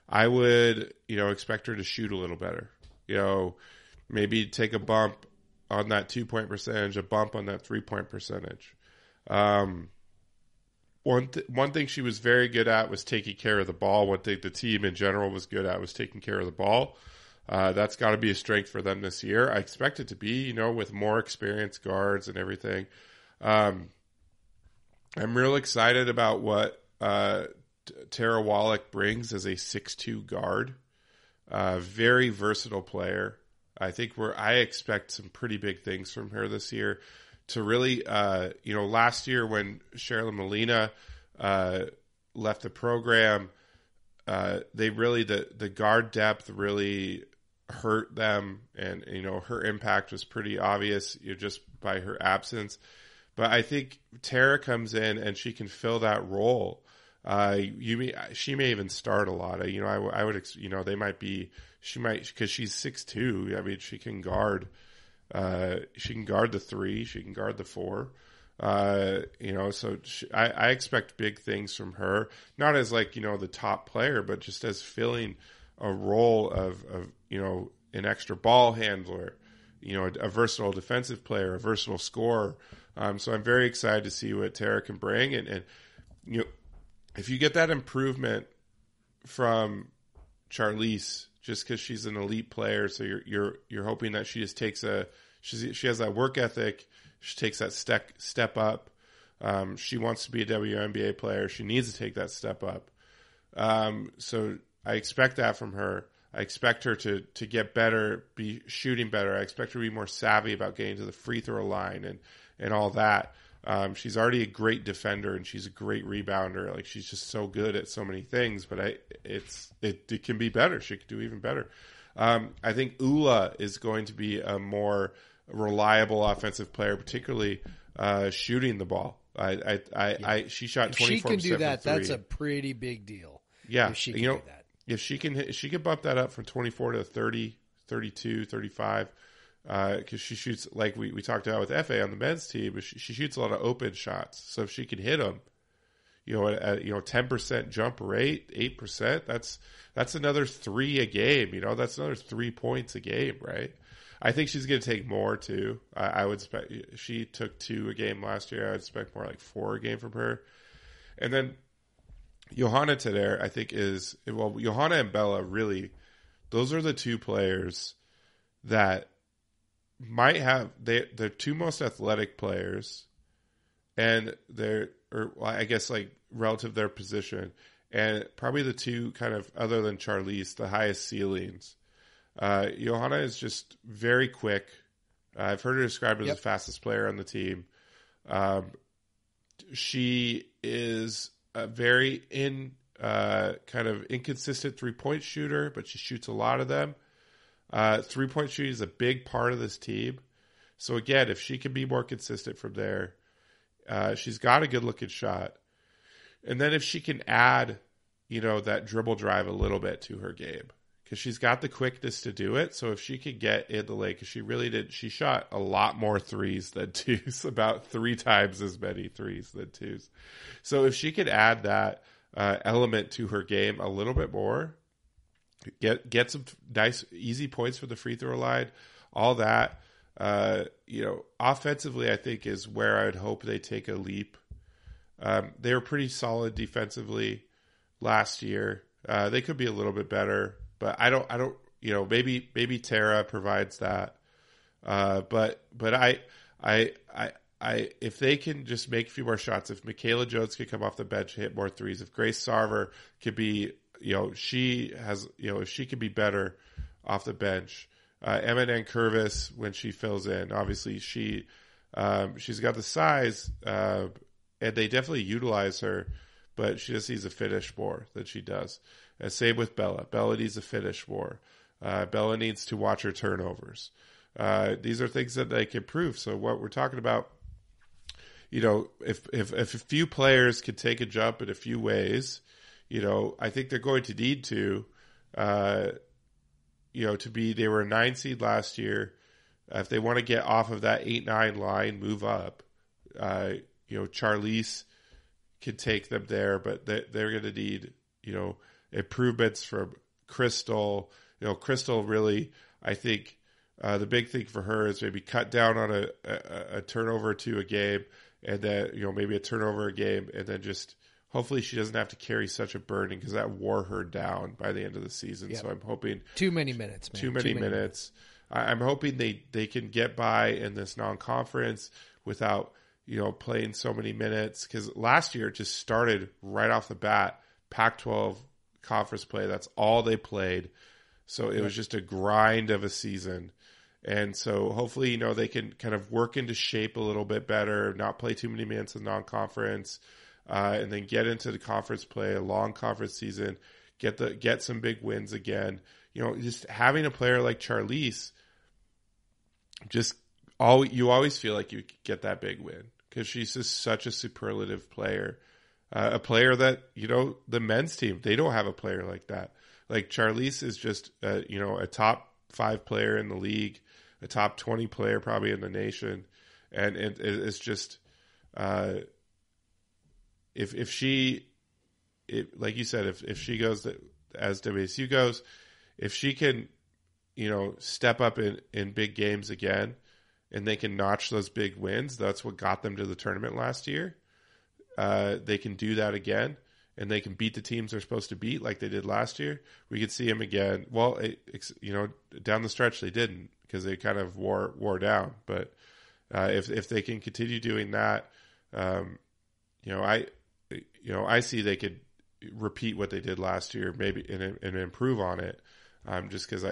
I would, expect her to shoot a little better. Maybe take a bump on that 2-point percentage, a bump on that 3-point percentage. One thing she was very good at was taking care of the ball. One thing the team in general was good at was taking care of the ball. That's got to be a strength for them this year. I expect it to be, with more experienced guards and everything. I'm real excited about what Tara Wallach brings as a 6'2" guard. Very versatile player. I think I expect some pretty big things from her this year to really, last year when Sherilyn Molina left the program, they really, the guard depth really hurt them, and, her impact was pretty obvious just by her absence. But I think Tara comes in and she can fill that role. She may even start a lot. I would, she might, because she's 6'2". I mean, she can guard the 3, she can guard the 4. So I expect big things from her, not as the top player, but just as filling a role of an extra ball handler, a versatile defensive player, a versatile scorer. So I'm very excited to see what Tara can bring. And if you get that improvement from Charlize, just because she's an elite player, so you're hoping that she just takes she has that work ethic, she takes that step up. She wants to be a WNBA player. She needs to take that step up. So I expect that from her. I expect her to get better, be shooting better. I expect her to be more savvy about getting to the free throw line and all that. She's already a great defender and she's a great rebounder. Like, she's just so good at so many things, but it can be better. She could do even better. I think Ula is going to be a more reliable offensive player, particularly shooting the ball. She shot 24% If she can do that, from three. that's a pretty big deal. Yeah, if she can do that. If she can bump that up from 24 to 30, 32, 35, because she shoots, like we talked about with FA on the men's team, but she shoots a lot of open shots. So if she can hit them, at 10% jump rate, 8%, that's another 3 a game. That's another 3 points a game, right? I think she's going to take more too. I would expect, she took 2 a game last year. I would expect more like 4 a game from her. And then Johanna Teder, I think Johanna and Bella, really, those are the 2 players that might have, they're 2 most athletic players, and I guess like relative to their position, and probably the 2 kind of, other than Charlize, the highest ceilings. Johanna is just very quick. I've heard her described as the fastest player on the team. She is a very kind of inconsistent 3-point shooter, but she shoots a lot of them. 3-point shooting is a big part of this team. So again, if she can be more consistent from there, she's got a good looking shot. And then if she can add, that dribble drive a little bit to her game, because she's got the quickness to do it. So if she could get in the lane, because she really did, she shot a lot more threes than twos, about 3 times as many threes than twos. So if she could add that element to her game a little bit more, get some nice, easy points for the free throw line, all that, offensively, I think is where I'd hope they take a leap. They were pretty solid defensively last year. They could be a little bit better, but I don't, maybe Tara provides that. But if they can just make a few more shots, if Michaela Jones could come off the bench, hit more threes, if Grace Sarver could be, if she could be better off the bench, Emma Nankervis, when she fills in, obviously she's got the size, and they definitely utilize her, but she just needs to finish more than she does. And same with Bella. Bella needs to finish more. Bella needs to watch her turnovers. These are things that they can improve. So what we're talking about, if a few players can take a jump in a few ways, I think they're going to need to, they were a 9 seed last year. If they want to get off of that 8-9 line, move up. Charlize can take them there, but they're going to need, improvements from Crystal. Crystal really, I think, the big thing for her is maybe cut down on a turnover or 2 a game, and then, maybe a turnover a game, and then just hopefully she doesn't have to carry such a burden, because that wore her down by the end of the season. Yep. So I'm hoping too many minutes, man. Too many minutes. I'm hoping they can get by in this non-conference without, playing so many minutes, because last year it just started right off the bat, Pac-12 conference play. That's all they played. So it was just a grind of a season. And so hopefully, they can kind of work into shape a little bit better, not play too many minutes in non-conference, and then get into the conference play, a long conference season, get some big wins again. Just having a player like Charlize, you always feel like you get that big win, because she's just such a superlative player. A player that, the men's team, they don't have a player like that. Like, Charlize is just, a top 5 player in the league, a top 20 player probably in the nation. And it's just, if she, like you said, if she goes as WSU goes, if she can, step up in big games again, and they can notch those big wins, that's what got them to the tournament last year. They can do that again, and they can beat the teams they're supposed to beat like they did last year. We could see them again. Well, down the stretch they didn't, because they kind of wore down. But if they can continue doing that, I see they could repeat what they did last year, maybe and improve on it. Just because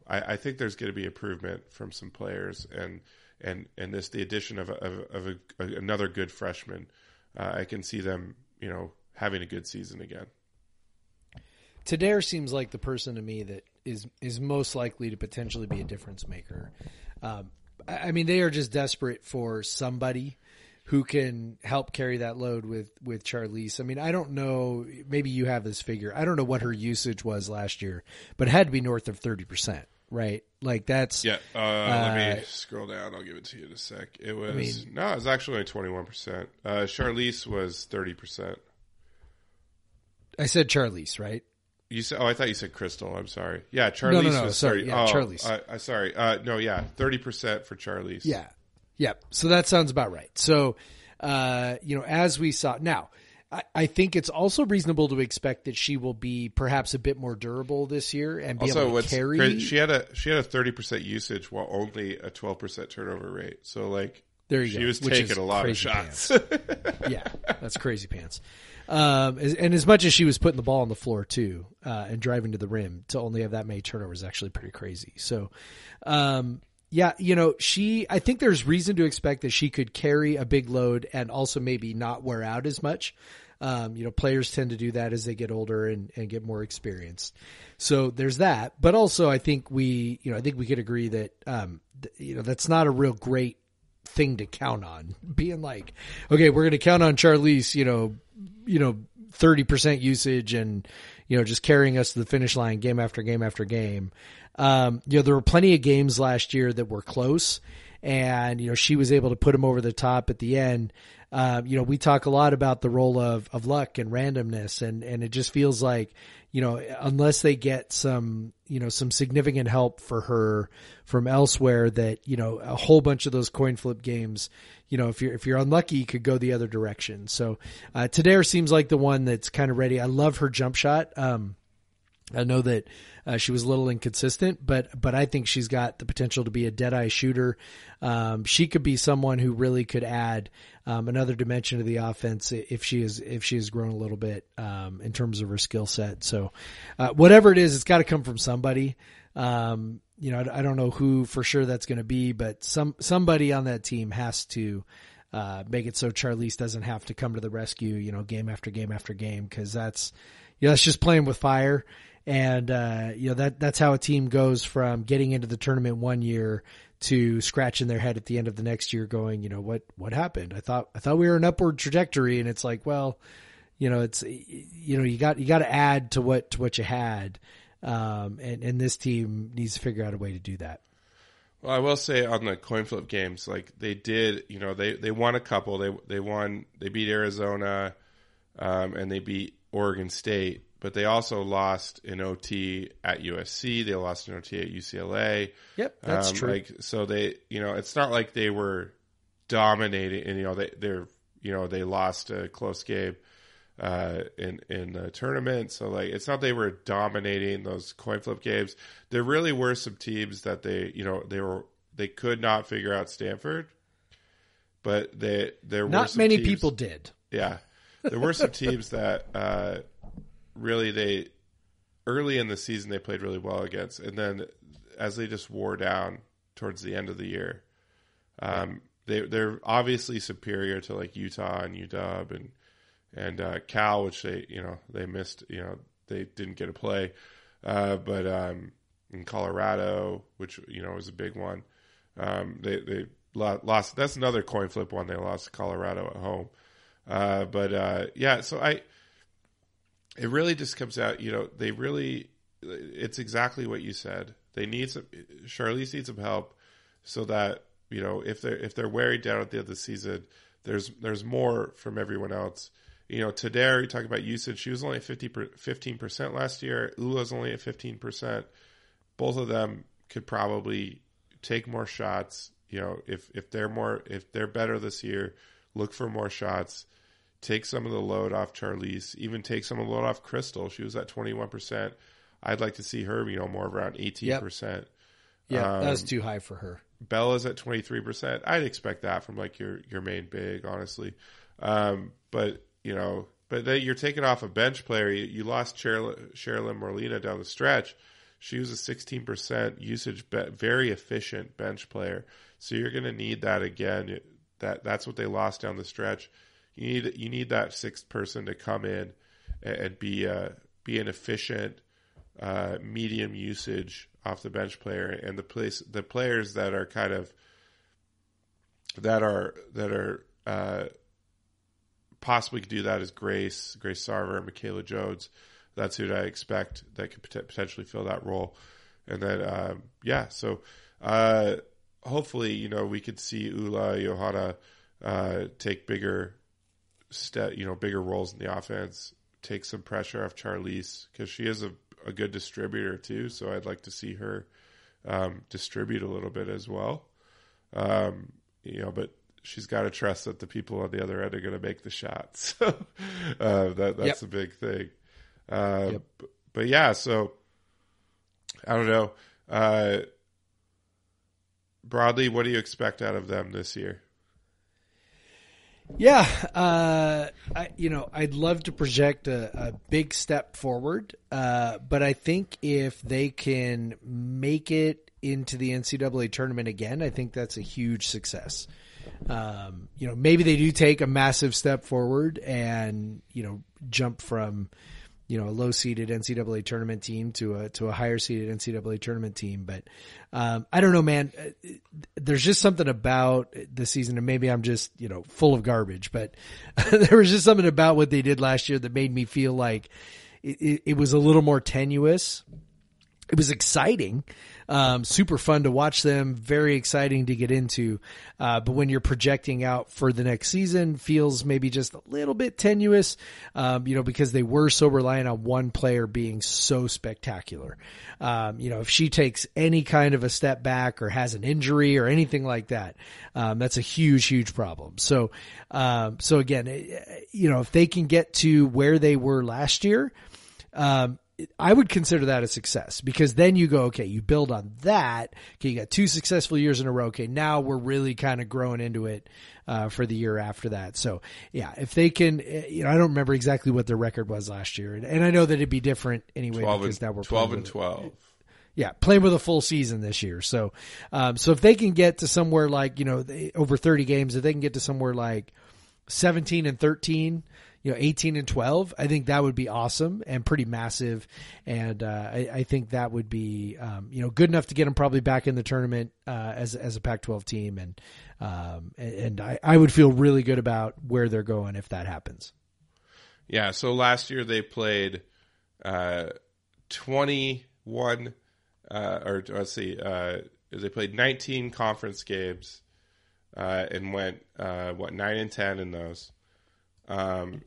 I think there's going to be improvement from some players, and and the addition of another good freshman, I can see them, having a good season again. Tadair seems like the person to me that is most likely to potentially be a difference maker. I mean, they are just desperate for somebody who can help carry that load with Charlize. I mean, I don't know, maybe you have this figure. I don't know what her usage was last year, but it had to be north of 30%, right? Like that's... Yeah, let me scroll down. I'll give it to you in a sec. It was, it was actually only 21%. Charlize was 30%. I said Charlize, right? You said, I thought you said Crystal. I'm sorry. Yeah, Charlize was sorry. Yeah, Charlize. Sorry. 30% for Charlize. Yeah. So that sounds about right. So, as we saw now, I think it's also reasonable to expect that she will be perhaps a bit more durable this year and be also, able to carry. She had a 30% usage while only a 12% turnover rate. So there you she go. was taking a lot of shots. Yeah, that's crazy pants. And as much as she was putting the ball on the floor too, and driving to the rim, to only have that many turnovers is actually pretty crazy. So, I think there's reason to expect that she could carry a big load and also maybe not wear out as much. Players tend to do that as they get older and get more experienced. So there's that, but also I think we could agree that, that's not a real great thing to count on, being like, okay, we're going to count on Charlize, 30% usage and, just carrying us to the finish line game after game after game. There were plenty of games last year that were close and, she was able to put them over the top at the end. We talk a lot about the role of luck and randomness and it just feels like, unless they get some significant help for her from elsewhere that, a whole bunch of those coin flip games, if you're unlucky, could go the other direction. So, Tadair seems like the one that's kind of ready. I love her jump shot. I know that she was a little inconsistent, but I think she's got the potential to be a dead-eye shooter. She could be someone who really could add another dimension to the offense if she has grown a little bit in terms of her skill set. So whatever it is, it's got to come from somebody. I don't know who for sure that's going to be, but somebody on that team has to make it so Charlize doesn't have to come to the rescue, game after game after game, because that's just playing with fire. And, that's how a team goes from getting into the tournament one year to scratching their head at the end of the next year going, what happened? I thought we were an upward trajectory. And it's like, well, it's, you got to add to what you had. And this team needs to figure out a way to do that. Well, I will say on the coin flip games, they did, they won a couple. They beat Arizona, and they beat Oregon State. But they also lost in OT at USC. They lost in OT at UCLA. Yep, that's true. So they, it's not like they were dominating. And they lost a close game in the tournament. So it's not they were dominating those coin flip games. There really were some teams that they could not figure out Stanford. But there were not some many teams, people did. Yeah, there were some teams that. Really, early in the season they played really well against, and then as they just wore down towards the end of the year, they're obviously superior to Utah and UW and Cal, which they missed. They didn't get a play, but in Colorado, which was a big one, they lost. That's another coin flip one. They lost to Colorado at home, So it really just comes out, it's exactly what you said. Charlize needs some help so that, if they're wearied down at the end of the season, there's more from everyone else. Tadair, you talk about usage. She was only at 15% last year. Ula's only at 15%. Both of them could probably take more shots. If they're better this year, look for more shots. Take some of the load off Charlize, even take some of the load off Crystal. She was at 21%. I'd like to see her, more around 18%. Yeah, that was too high for her. Bella's at 23%. I'd expect that from your main big, honestly. But you're taking off a bench player. You lost Sherilyn Morlina down the stretch. She was a 16% usage, very efficient bench player. So you're going to need that again. That's what they lost down the stretch. You need that sixth person to come in and be an efficient, medium usage off the bench player, and the players that are kind of that are possibly could do that is Grace Sarver, Michaela Jones. That's who I expect that could potentially fill that role. And then, so hopefully, we could see Ula Johanna take bigger roles in the offense, take some pressure off Charlize, because she is a good distributor too. So I'd like to see her distribute a little bit as well. But she's got to trust that the people on the other end are going to make the shots. So that's a big thing. But yeah, so I don't know. Broadly, what do you expect out of them this year? Yeah, I'd love to project a big step forward, but I think if they can make it into the NCAA tournament again, I think that's a huge success. Maybe they do take a massive step forward and, jump from, a low-seeded NCAA tournament team to a higher-seeded NCAA tournament team. But I don't know, man. There's just something about the season, and maybe I'm just, full of garbage, but there was just something about what they did last year that made me feel like it was a little more tenuous. It was exciting, super fun to watch them, very exciting to get into. But when you're projecting out for the next season, feels maybe just a little bit tenuous, because they were so reliant on one player being so spectacular. If she takes any kind of a step back or has an injury or anything like that, that's a huge, huge problem. So again, if they can get to where they were last year, I would consider that a success, because then you go, okay, you build on that. Okay, you got 2 successful years in a row. Okay, now we're really kind of growing into it for the year after that. So yeah, if they can, I don't remember exactly what their record was last year, and I know that it'd be different anyway because now we're 12-12. Yeah, playing with a full season this year. So if they can get to somewhere like over 30 games, if they can get to somewhere like 17-13. 18-12, I think that would be awesome and pretty massive. And I think that would be, good enough to get them probably back in the tournament as a Pac-12 team. And I would feel really good about where they're going if that happens. Yeah. So last year they played 21, they played 19 conference games and went 9-10 in those.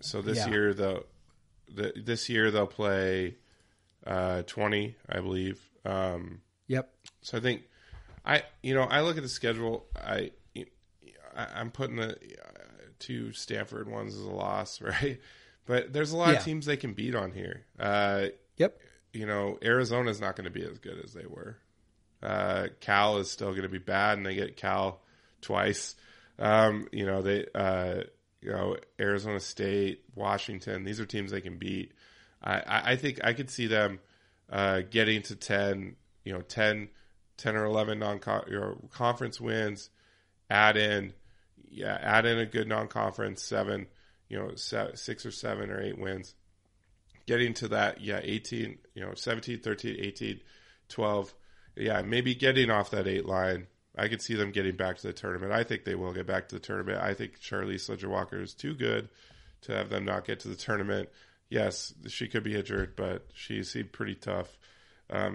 So this year they'll play 20, I believe. Yep. So I think I look at the schedule. I'm putting the 2 Stanford ones as a loss, right? But there's a lot of teams they can beat on here. Yep. Arizona's not going to be as good as they were. Cal is still going to be bad, and they get Cal twice. Arizona State, Washington, these are teams they can beat. I think I could see them getting to 10 or 11 conference wins, add in a good non-conference 7, 6 or 7 or 8 wins, getting to that 18, 17, 13, 18, 12, maybe getting off that 8 line. I could see them getting back to the tournament. I think they will get back to the tournament. I think Charlize Ledger-Walker is too good to have them not get to the tournament. Yes, she could be injured, but she seemed pretty tough. I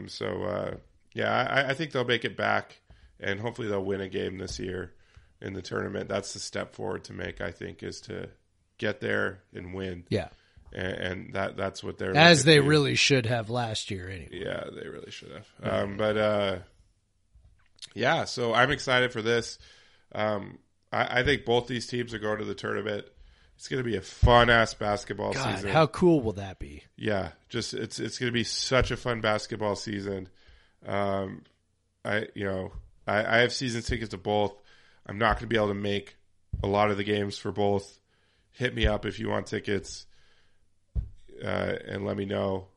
think they'll make it back, and hopefully they'll win a game this year in the tournament. That's the step forward to make, I think, is to get there and win. Yeah. And that's what they're... As they really should have last year anyway. Yeah, they really should have. So I'm excited for this. I think both these teams are going to the tournament. It's going to be a fun-ass basketball season. How cool will that be? Yeah, just it's going to be such a fun basketball season. I have season tickets to both. I'm not going to be able to make a lot of the games for both. Hit me up if you want tickets, and let me know.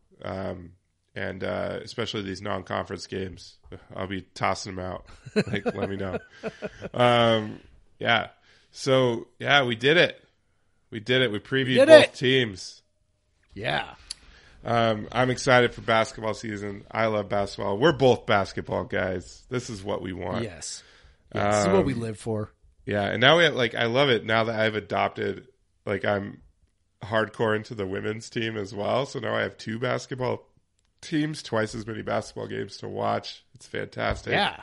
And especially these non-conference games, I'll be tossing them out. Like, let me know. Yeah. So, yeah, we did it. We previewed both teams. Yeah. I'm excited for basketball season. I love basketball. We're both basketball guys. This is what we want. Yes. This is what we live for. Yeah. And now we have, I love it now that I've adopted, I'm hardcore into the women's team as well. So now I have 2 basketball teams, twice as many basketball games to watch. It's fantastic. Yeah.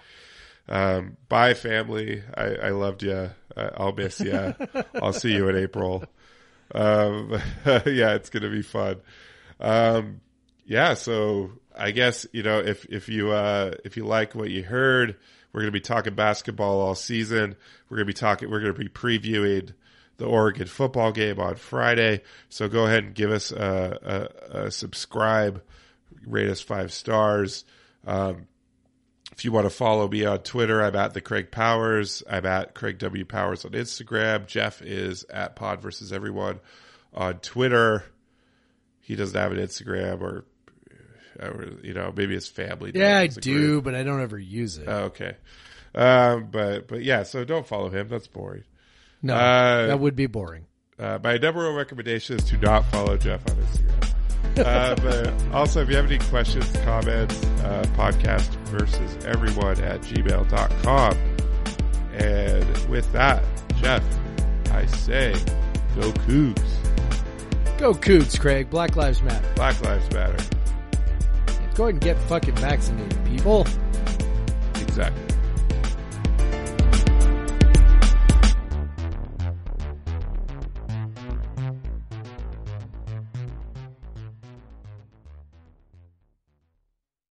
Bye, family. I loved you. I'll miss you. I'll see you in April. Yeah, it's gonna be fun. Yeah. So I guess if you like what you heard, we're gonna be talking basketball all season. We're gonna be previewing the Oregon football game on Friday. So go ahead and give us a subscribe. Rate us 5 stars. If you want to follow me on Twitter, I'm at the Craig Powers. I'm at Craig W. Powers on Instagram. Jeff is at Pod versus Everyone on Twitter. He doesn't have an Instagram or maybe his family does. Yeah, I do, but I don't ever use it. Oh, okay. But yeah, so don't follow him. That's boring. No, that would be boring. My number 1 recommendation is to not follow Jeff on Instagram. But also, if you have any questions, comments, podcast versus everyone at gmail.com. And with that, Jeff, I say, go Cougs. Go Cougs, Craig. Black Lives Matter. Black Lives Matter. Go ahead and get fucking vaccinated, people. Exactly.